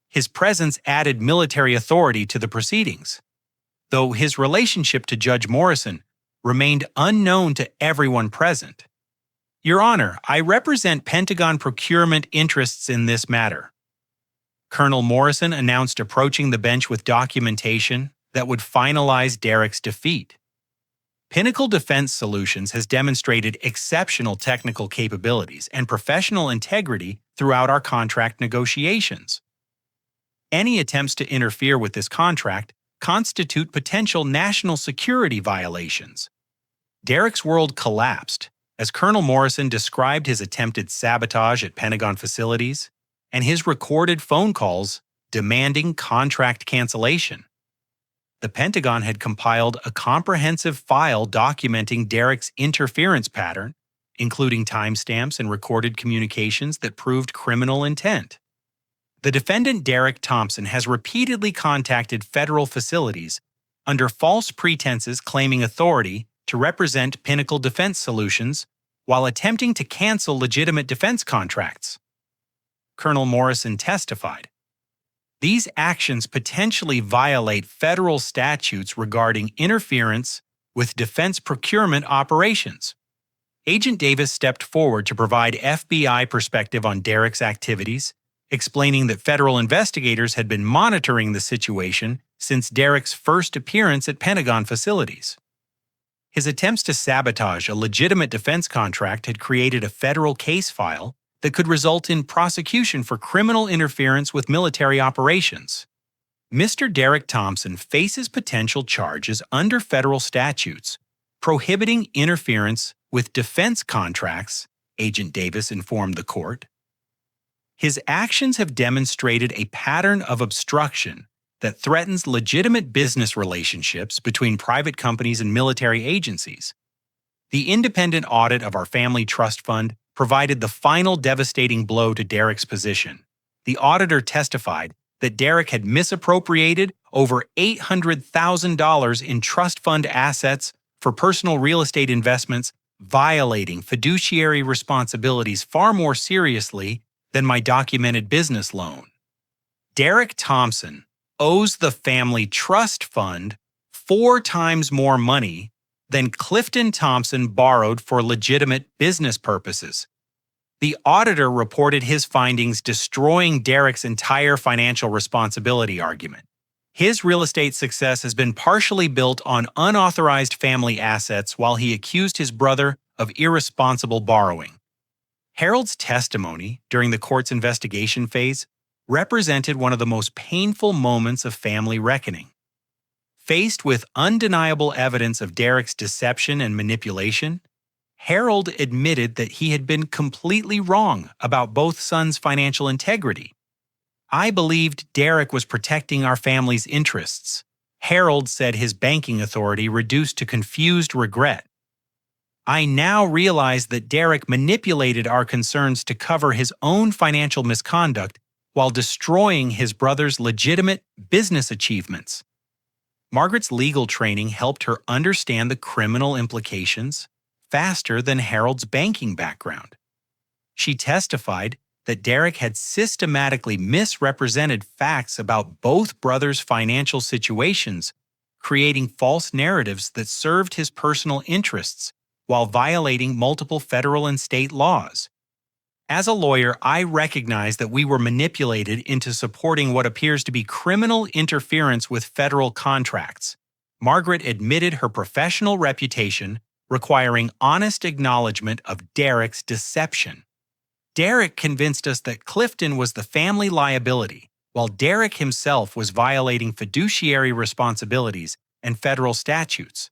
His presence added military authority to the proceedings, though his relationship to Judge Morrison remained unknown to everyone present. Your Honor, I represent Pentagon procurement interests in this matter. Colonel Morrison announced, approaching the bench with documentation that would finalize Derek's defeat. Pinnacle Defense Solutions has demonstrated exceptional technical capabilities and professional integrity throughout our contract negotiations. Any attempts to interfere with this contract constitute potential national security violations. Derek's world collapsed as Colonel Morrison described his attempted sabotage at Pentagon facilities and his recorded phone calls demanding contract cancellation. The Pentagon had compiled a comprehensive file documenting Derek's interference pattern, including timestamps and recorded communications that proved criminal intent. The defendant, Derek Thompson, has repeatedly contacted federal facilities under false pretenses, claiming authority to represent Pinnacle Defense Solutions while attempting to cancel legitimate defense contracts. Colonel Morrison testified, these actions potentially violate federal statutes regarding interference with defense procurement operations. Agent Davis stepped forward to provide FBI perspective on Derek's activities, explaining that federal investigators had been monitoring the situation since Derek's first appearance at Pentagon facilities. His attempts to sabotage a legitimate defense contract had created a federal case file that could result in prosecution for criminal interference with military operations. Mr. Derek Thompson faces potential charges under federal statutes prohibiting interference with defense contracts, Agent Davis informed the court. His actions have demonstrated a pattern of obstruction that threatens legitimate business relationships between private companies and military agencies. The independent audit of our family trust fund provided the final devastating blow to Derek's position. The auditor testified that Derek had misappropriated over $800,000 in trust fund assets for personal real estate investments, violating fiduciary responsibilities far more seriously than my documented business loan. Derek Thompson owes the family trust fund 4 times more money than Clifton Thompson borrowed for legitimate business purposes. The auditor reported his findings, destroying Derek's entire financial responsibility argument. His real estate success has been partially built on unauthorized family assets, while he accused his brother of irresponsible borrowing. Harold's testimony during the court's investigation phase represented one of the most painful moments of family reckoning. Faced with undeniable evidence of Derek's deception and manipulation, Harold admitted that he had been completely wrong about both sons' financial integrity. I believed Derek was protecting our family's interests, Harold said, his banking authority reduced to confused regret. I now realize that Derek manipulated our concerns to cover his own financial misconduct while destroying his brother's legitimate business achievements. Margaret's legal training helped her understand the criminal implications faster than Harold's banking background. She testified that Derek had systematically misrepresented facts about both brothers' financial situations, creating false narratives that served his personal interests while violating multiple federal and state laws. As a lawyer, I recognize that we were manipulated into supporting what appears to be criminal interference with federal contracts. Margaret admitted her professional reputation, requiring honest acknowledgement of Derek's deception. Derek convinced us that Clifton was the family liability, while Derek himself was violating fiduciary responsibilities and federal statutes.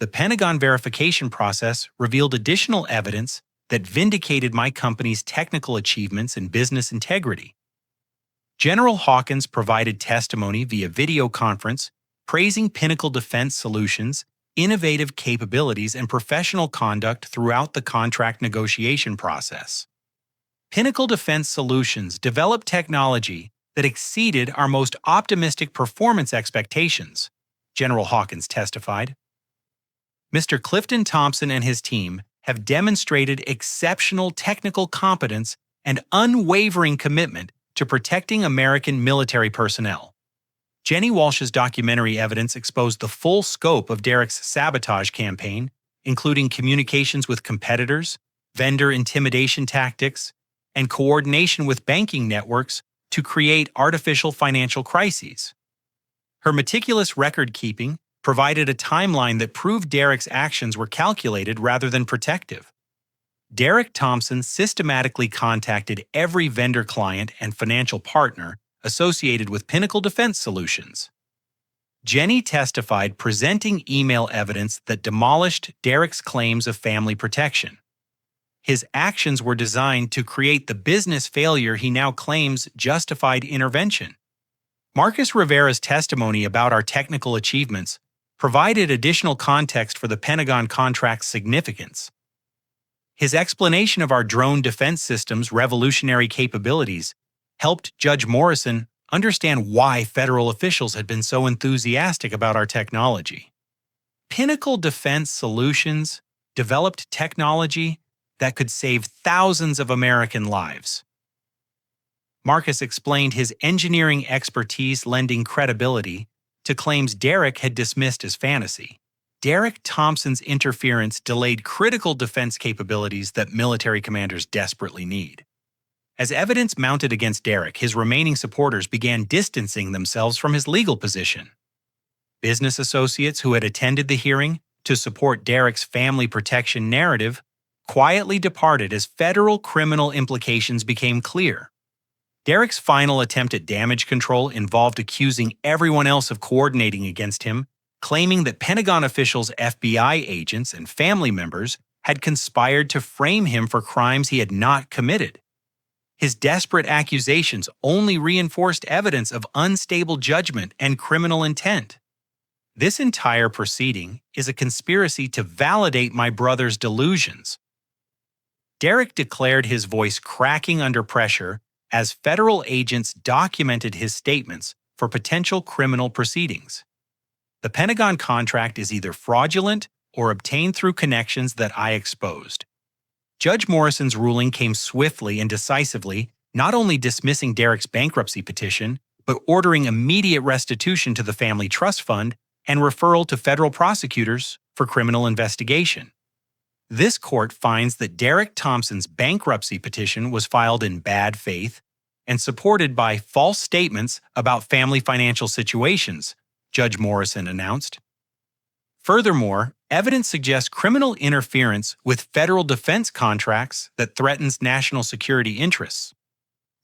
The Pentagon verification process revealed additional evidence that vindicated my company's technical achievements and business integrity. General Hawkins provided testimony via video conference, praising Pinnacle Defense Solutions' innovative capabilities and professional conduct throughout the contract negotiation process. Pinnacle Defense Solutions developed technology that exceeded our most optimistic performance expectations, General Hawkins testified. Mr. Clifton Thompson and his team have demonstrated exceptional technical competence and unwavering commitment to protecting American military personnel. Jenny Walsh's documentary evidence exposed the full scope of Derek's sabotage campaign, including communications with competitors, vendor intimidation tactics, and coordination with banking networks to create artificial financial crises. Her meticulous record-keeping provided a timeline that proved Derek's actions were calculated rather than protective. Derek Thompson systematically contacted every vendor client and financial partner associated with Pinnacle Defense Solutions. Jenny testified, presenting email evidence that demolished Derek's claims of family protection. His actions were designed to create the business failure he now claims justified intervention. Marcus Rivera's testimony about our technical achievements provided additional context for the Pentagon contract's significance. His explanation of our drone defense system's revolutionary capabilities helped Judge Morrison understand why federal officials had been so enthusiastic about our technology. Pinnacle Defense Solutions developed technology that could save thousands of American lives. Marcus explained his engineering expertise lending credibility to claims Derek had dismissed as fantasy. Derek Thompson's interference delayed critical defense capabilities that military commanders desperately need. As evidence mounted against Derek, his remaining supporters began distancing themselves from his legal position. Business associates who had attended the hearing to support Derek's family protection narrative quietly departed as federal criminal implications became clear. Derek's final attempt at damage control involved accusing everyone else of coordinating against him, claiming that Pentagon officials, FBI agents, and family members had conspired to frame him for crimes he had not committed. His desperate accusations only reinforced evidence of unstable judgment and criminal intent. This entire proceeding is a conspiracy to validate my brother's delusions. Derek declared, his voice cracking under pressure as federal agents documented his statements for potential criminal proceedings. The Pentagon contract is either fraudulent or obtained through connections that I exposed. Judge Morrison's ruling came swiftly and decisively, not only dismissing Derek's bankruptcy petition, but ordering immediate restitution to the family trust fund and referral to federal prosecutors for criminal investigation. This court finds that Derek Thompson's bankruptcy petition was filed in bad faith and supported by false statements about family financial situations, Judge Morrison announced. Furthermore, evidence suggests criminal interference with federal defense contracts that threatens national security interests.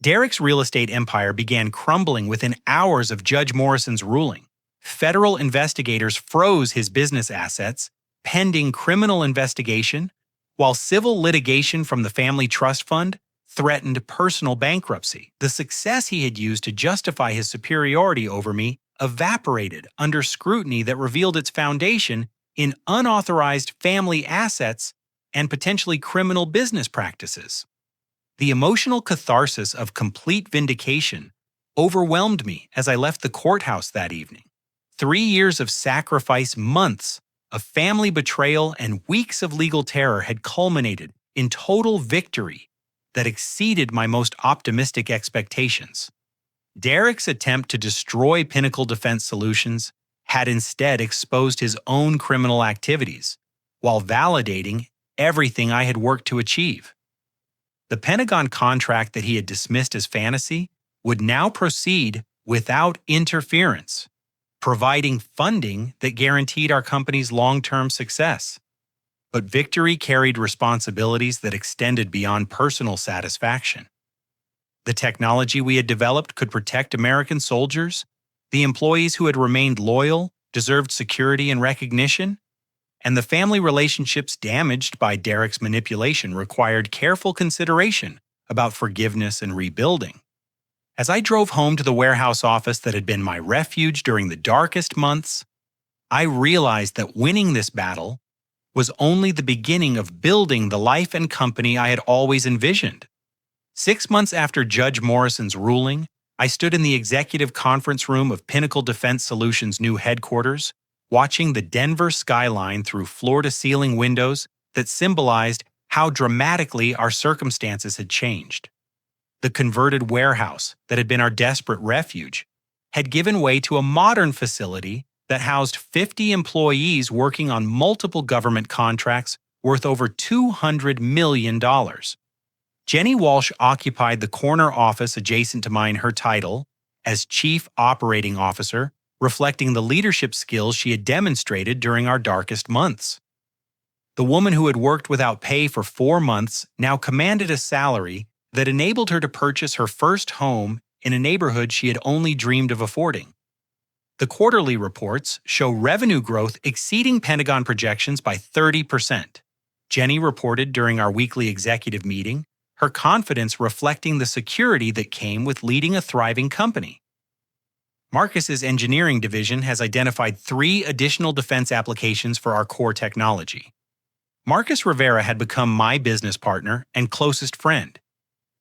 Derek's real estate empire began crumbling within hours of Judge Morrison's ruling. Federal investigators froze his business assets pending criminal investigation, while civil litigation from the family trust fund threatened personal bankruptcy. The success he had used to justify his superiority over me evaporated under scrutiny that revealed its foundation in unauthorized family assets and potentially criminal business practices. The emotional catharsis of complete vindication overwhelmed me as I left the courthouse that evening. 3 years of sacrifice, months of family betrayal, and weeks of legal terror had culminated in total victory, that exceeded my most optimistic expectations. Derek's attempt to destroy Pinnacle Defense Solutions had instead exposed his own criminal activities, while validating everything I had worked to achieve. The Pentagon contract that he had dismissed as fantasy would now proceed without interference, providing funding that guaranteed our company's long-term success. But victory carried responsibilities that extended beyond personal satisfaction. The technology we had developed could protect American soldiers, the employees who had remained loyal deserved security and recognition, and the family relationships damaged by Derek's manipulation required careful consideration about forgiveness and rebuilding. As I drove home to the warehouse office that had been my refuge during the darkest months, I realized that winning this battle was only the beginning of building the life and company I had always envisioned. 6 months after Judge Morrison's ruling, I stood in the executive conference room of Pinnacle Defense Solutions' new headquarters, watching the Denver skyline through floor-to-ceiling windows that symbolized how dramatically our circumstances had changed. The converted warehouse that had been our desperate refuge had given way to a modern facility that housed 50 employees working on multiple government contracts worth over $200 million. Jenny Walsh occupied the corner office adjacent to mine, her title as Chief Operating Officer, reflecting the leadership skills she had demonstrated during our darkest months. The woman who had worked without pay for 4 months now commanded a salary that enabled her to purchase her first home in a neighborhood she had only dreamed of affording. The quarterly reports show revenue growth exceeding Pentagon projections by 30%. Jenny reported during our weekly executive meeting, her confidence reflecting the security that came with leading a thriving company. Marcus's engineering division has identified 3 additional defense applications for our core technology. Marcus Rivera had become my business partner and closest friend.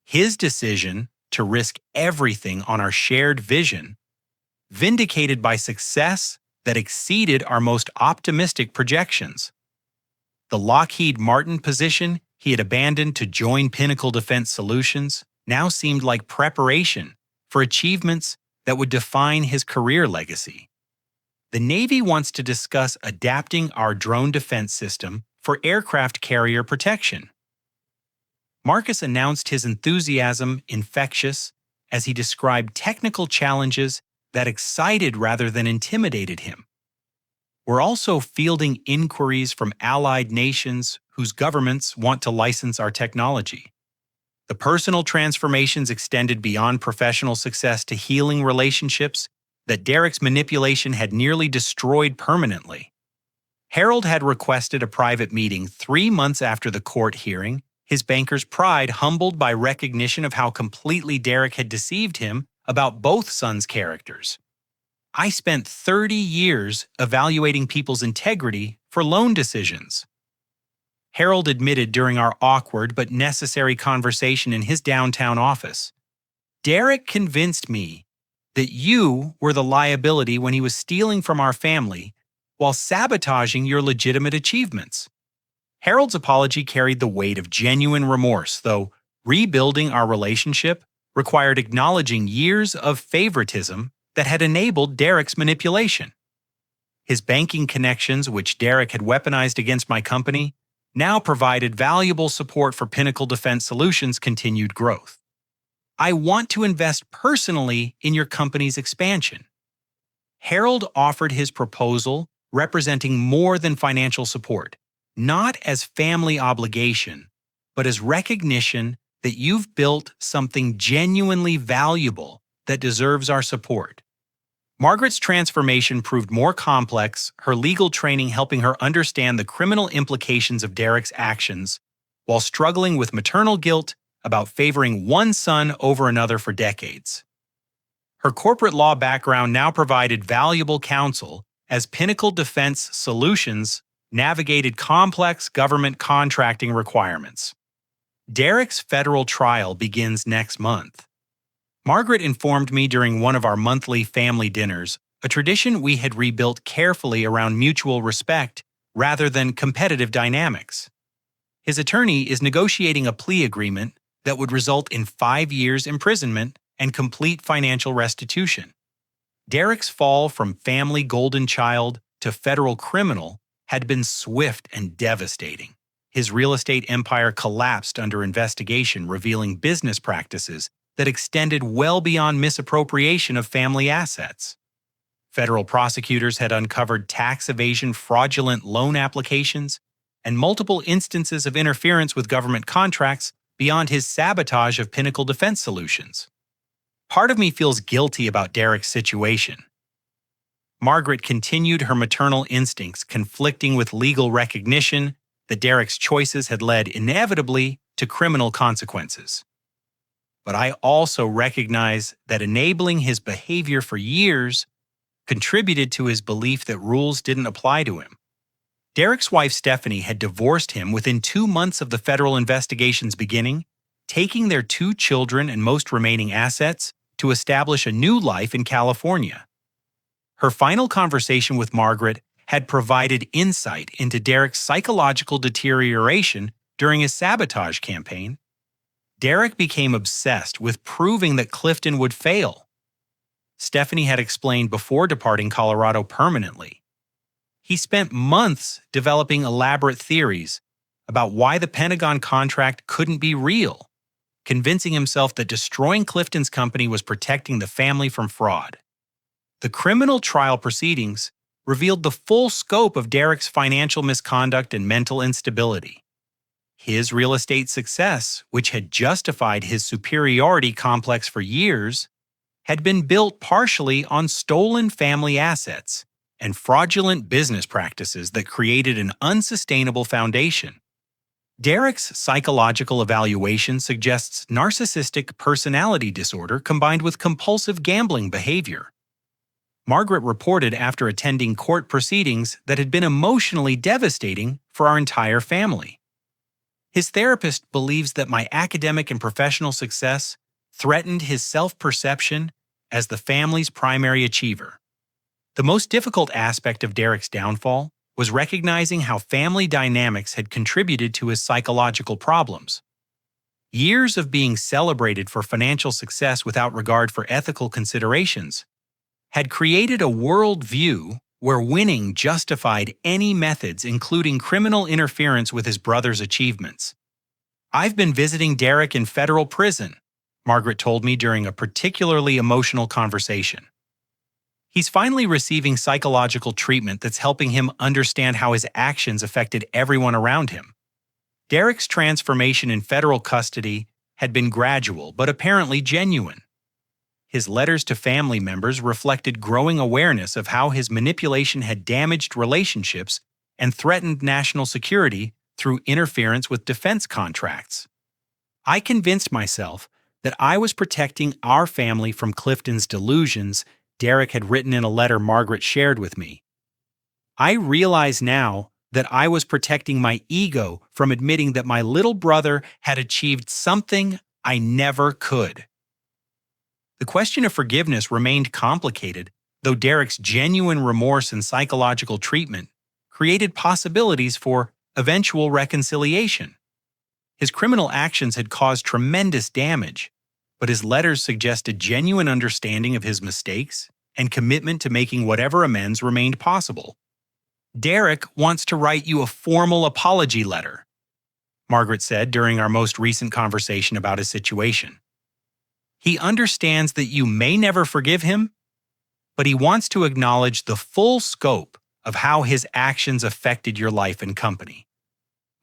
His decision to risk everything on our shared vision, vindicated by success that exceeded our most optimistic projections. The Lockheed Martin position he had abandoned to join Pinnacle Defense Solutions now seemed like preparation for achievements that would define his career legacy. The Navy wants to discuss adapting our drone defense system for aircraft carrier protection. Marcus announced his enthusiasm infectious as he described technical challenges that excited rather than intimidated him. We're also fielding inquiries from allied nations whose governments want to license our technology. The personal transformations extended beyond professional success to healing relationships that Derek's manipulation had nearly destroyed permanently. Harold had requested a private meeting 3 months after the court hearing, his banker's pride humbled by recognition of how completely Derek had deceived him about both sons' characters. I spent 30 years evaluating people's integrity for loan decisions. Harold admitted during our awkward but necessary conversation in his downtown office, Derek convinced me that you were the liability when he was stealing from our family while sabotaging your legitimate achievements. Harold's apology carried the weight of genuine remorse, though rebuilding our relationship required acknowledging years of favoritism that had enabled Derek's manipulation. His banking connections, which Derek had weaponized against my company, now provided valuable support for Pinnacle Defense Solutions' continued growth. I want to invest personally in your company's expansion. Harold offered his proposal representing more than financial support, not as family obligation, but as recognition that you've built something genuinely valuable that deserves our support. Margaret's transformation proved more complex, her legal training helping her understand the criminal implications of Derek's actions, while struggling with maternal guilt about favoring one son over another for decades. Her corporate law background now provided valuable counsel as Pinnacle Defense Solutions navigated complex government contracting requirements. Derek's federal trial begins next month. Margaret informed me during one of our monthly family dinners, a tradition we had rebuilt carefully around mutual respect rather than competitive dynamics. His attorney is negotiating a plea agreement that would result in 5 years imprisonment and complete financial restitution. Derek's fall from family golden child to federal criminal had been swift and devastating. His real estate empire collapsed under investigation, revealing business practices that extended well beyond misappropriation of family assets. Federal prosecutors had uncovered tax evasion, fraudulent loan applications, and multiple instances of interference with government contracts beyond his sabotage of Pinnacle Defense Solutions. Part of me feels guilty about Derek's situation. Margaret continued her maternal instincts, conflicting with legal recognition that Derek's choices had led inevitably to criminal consequences. But I also recognize that enabling his behavior for years contributed to his belief that rules didn't apply to him. Derek's wife Stephanie had divorced him within 2 months of the federal investigation's beginning, taking their 2 children and most remaining assets to establish a new life in California. Her final conversation with Margaret had provided insight into Derek's psychological deterioration during his sabotage campaign. Derek became obsessed with proving that Clifton would fail. Stephanie had explained before departing Colorado permanently. He spent months developing elaborate theories about why the Pentagon contract couldn't be real, convincing himself that destroying Clifton's company was protecting the family from fraud. The criminal trial proceedings revealed the full scope of Derek's financial misconduct and mental instability. His real estate success, which had justified his superiority complex for years, had been built partially on stolen family assets and fraudulent business practices that created an unsustainable foundation. Derek's psychological evaluation suggests narcissistic personality disorder combined with compulsive gambling behavior. Margaret reported after attending court proceedings that had been emotionally devastating for our entire family. His therapist believes that my academic and professional success threatened his self-perception as the family's primary achiever. The most difficult aspect of Derek's downfall was recognizing how family dynamics had contributed to his psychological problems. Years of being celebrated for financial success without regard for ethical considerations had created a worldview where winning justified any methods, including criminal interference with his brother's achievements. "I've been visiting Derek in federal prison," Margaret told me during a particularly emotional conversation. "He's finally receiving psychological treatment that's helping him understand how his actions affected everyone around him." Derek's transformation in federal custody had been gradual but apparently genuine. His letters to family members reflected growing awareness of how his manipulation had damaged relationships and threatened national security through interference with defense contracts. "I convinced myself that I was protecting our family from Clifton's delusions," Derek had written in a letter Margaret shared with me. "I realize now that I was protecting my ego from admitting that my little brother had achieved something I never could." The question of forgiveness remained complicated, though Derek's genuine remorse and psychological treatment created possibilities for eventual reconciliation. His criminal actions had caused tremendous damage, but his letters suggest a genuine understanding of his mistakes and commitment to making whatever amends remained possible. "Derek wants to write you a formal apology letter," Margaret said during our most recent conversation about his situation. "He understands that you may never forgive him, but he wants to acknowledge the full scope of how his actions affected your life and company."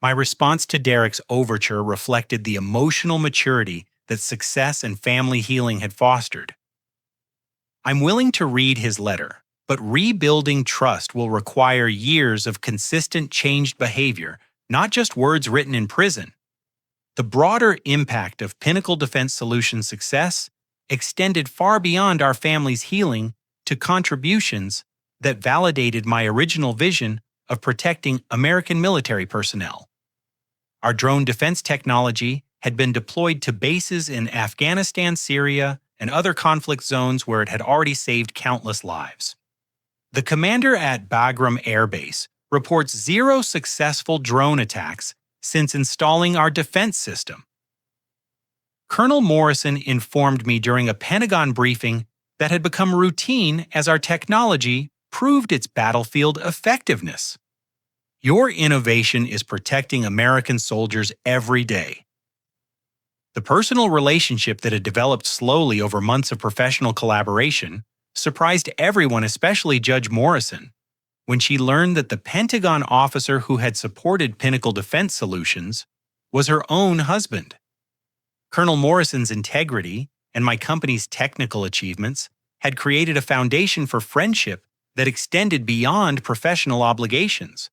My response to Derek's overture reflected the emotional maturity that success and family healing had fostered. "I'm willing to read his letter, but rebuilding trust will require years of consistent changed behavior, not just words written in prison." The broader impact of Pinnacle Defense Solutions' success extended far beyond our family's healing to contributions that validated my original vision of protecting American military personnel. Our drone defense technology had been deployed to bases in Afghanistan, Syria, and other conflict zones where it had already saved countless lives. The commander at Bagram Air Base reports 0 successful drone attacks since installing our defense system. Colonel Morrison informed me during a Pentagon briefing that had become routine as our technology proved its battlefield effectiveness. Your innovation is protecting American soldiers every day. The personal relationship that had developed slowly over months of professional collaboration surprised everyone, especially Judge Morrison, when she learned that the Pentagon officer who had supported Pinnacle Defense Solutions was her own husband. Colonel Morrison's integrity and my company's technical achievements had created a foundation for friendship that extended beyond professional obligations.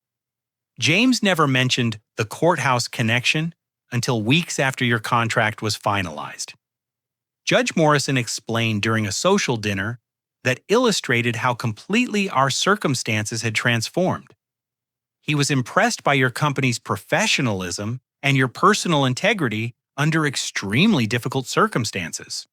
James never mentioned the courthouse connection until weeks after your contract was finalized. Judge Morrison explained during a social dinner that illustrated how completely our circumstances had transformed. He was impressed by your company's professionalism and your personal integrity under extremely difficult circumstances.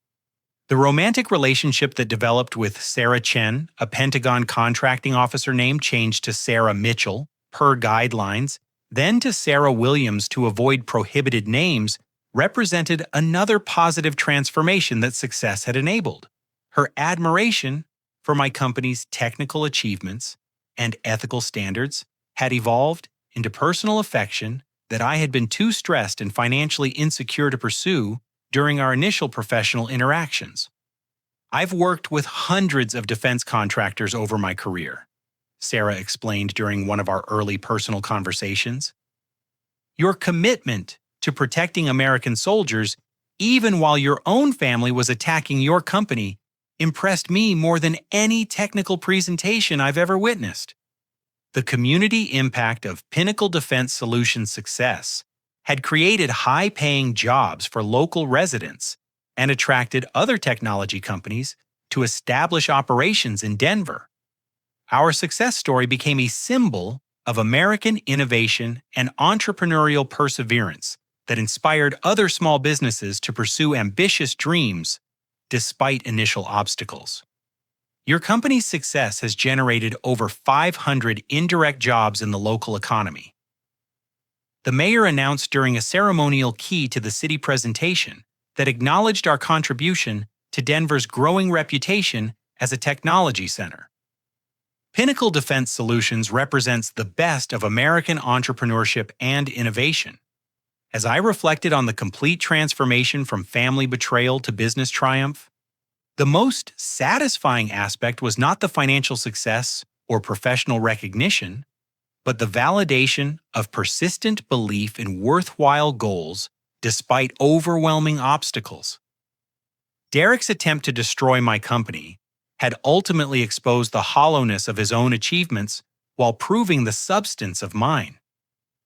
The romantic relationship that developed with Sarah Chen, a Pentagon contracting officer name changed to Sarah Mitchell, per guidelines, then to Sarah Williams to avoid prohibited names, represented another positive transformation that success had enabled. Her admiration for my company's technical achievements and ethical standards had evolved into personal affection that I had been too stressed and financially insecure to pursue during our initial professional interactions. I've worked with hundreds of defense contractors over my career, Sarah explained during one of our early personal conversations. Your commitment to protecting American soldiers, even while your own family was attacking your company, impressed me more than any technical presentation I've ever witnessed. The community impact of Pinnacle Defense Solutions' success had created high-paying jobs for local residents and attracted other technology companies to establish operations in Denver. Our success story became a symbol of American innovation and entrepreneurial perseverance that inspired other small businesses to pursue ambitious dreams despite initial obstacles. Your company's success has generated over 500 indirect jobs in the local economy. The mayor announced during a ceremonial key to the city presentation that acknowledged our contribution to Denver's growing reputation as a technology center. Pinnacle Defense Solutions represents the best of American entrepreneurship and innovation. As I reflected on the complete transformation from family betrayal to business triumph, the most satisfying aspect was not the financial success or professional recognition, but the validation of persistent belief in worthwhile goals despite overwhelming obstacles. Derek's attempt to destroy my company had ultimately exposed the hollowness of his own achievements while proving the substance of mine.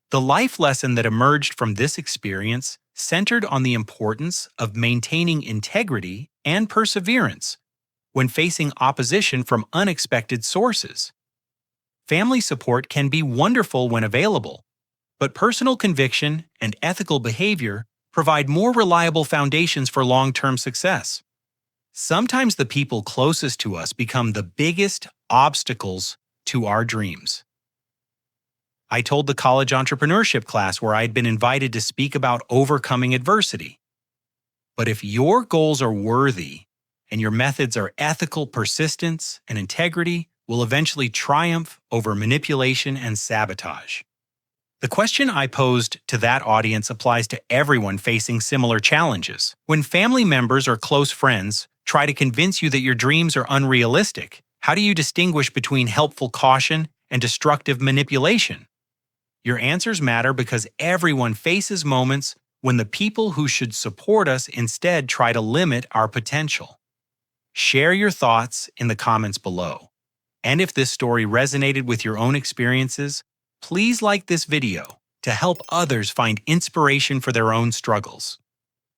The life lesson that emerged from this experience centered on the importance of maintaining integrity and perseverance when facing opposition from unexpected sources. Family support can be wonderful when available, but personal conviction and ethical behavior provide more reliable foundations for long-term success. Sometimes the people closest to us become the biggest obstacles to our dreams. I told the college entrepreneurship class where I had been invited to speak about overcoming adversity. But if your goals are worthy and your methods are ethical, persistence and integrity will eventually triumph over manipulation and sabotage. The question I posed to that audience applies to everyone facing similar challenges. When family members or close friends try to convince you that your dreams are unrealistic, how do you distinguish between helpful caution and destructive manipulation? Your answers matter because everyone faces moments when the people who should support us instead try to limit our potential. Share your thoughts in the comments below. And if this story resonated with your own experiences, please like this video to help others find inspiration for their own struggles.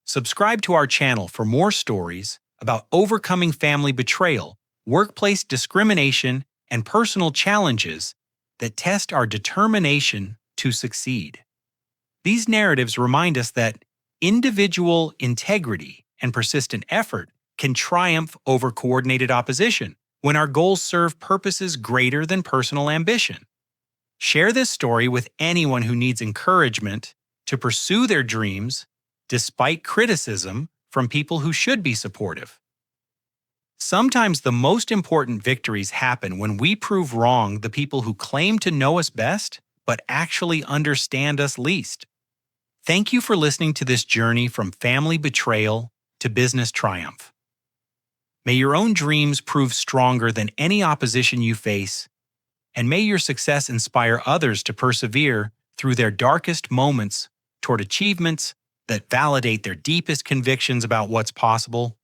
Subscribe to our channel for more stories about overcoming family betrayal, workplace discrimination, and personal challenges that test our determination to succeed. These narratives remind us that individual integrity and persistent effort can triumph over coordinated opposition when our goals serve purposes greater than personal ambition. Share this story with anyone who needs encouragement to pursue their dreams despite criticism from people who should be supportive. Sometimes the most important victories happen when we prove wrong the people who claim to know us best, but actually understand us least. Thank you for listening to this journey from family betrayal to business triumph. May your own dreams prove stronger than any opposition you face, and may your success inspire others to persevere through their darkest moments toward achievements that validate their deepest convictions about what's possible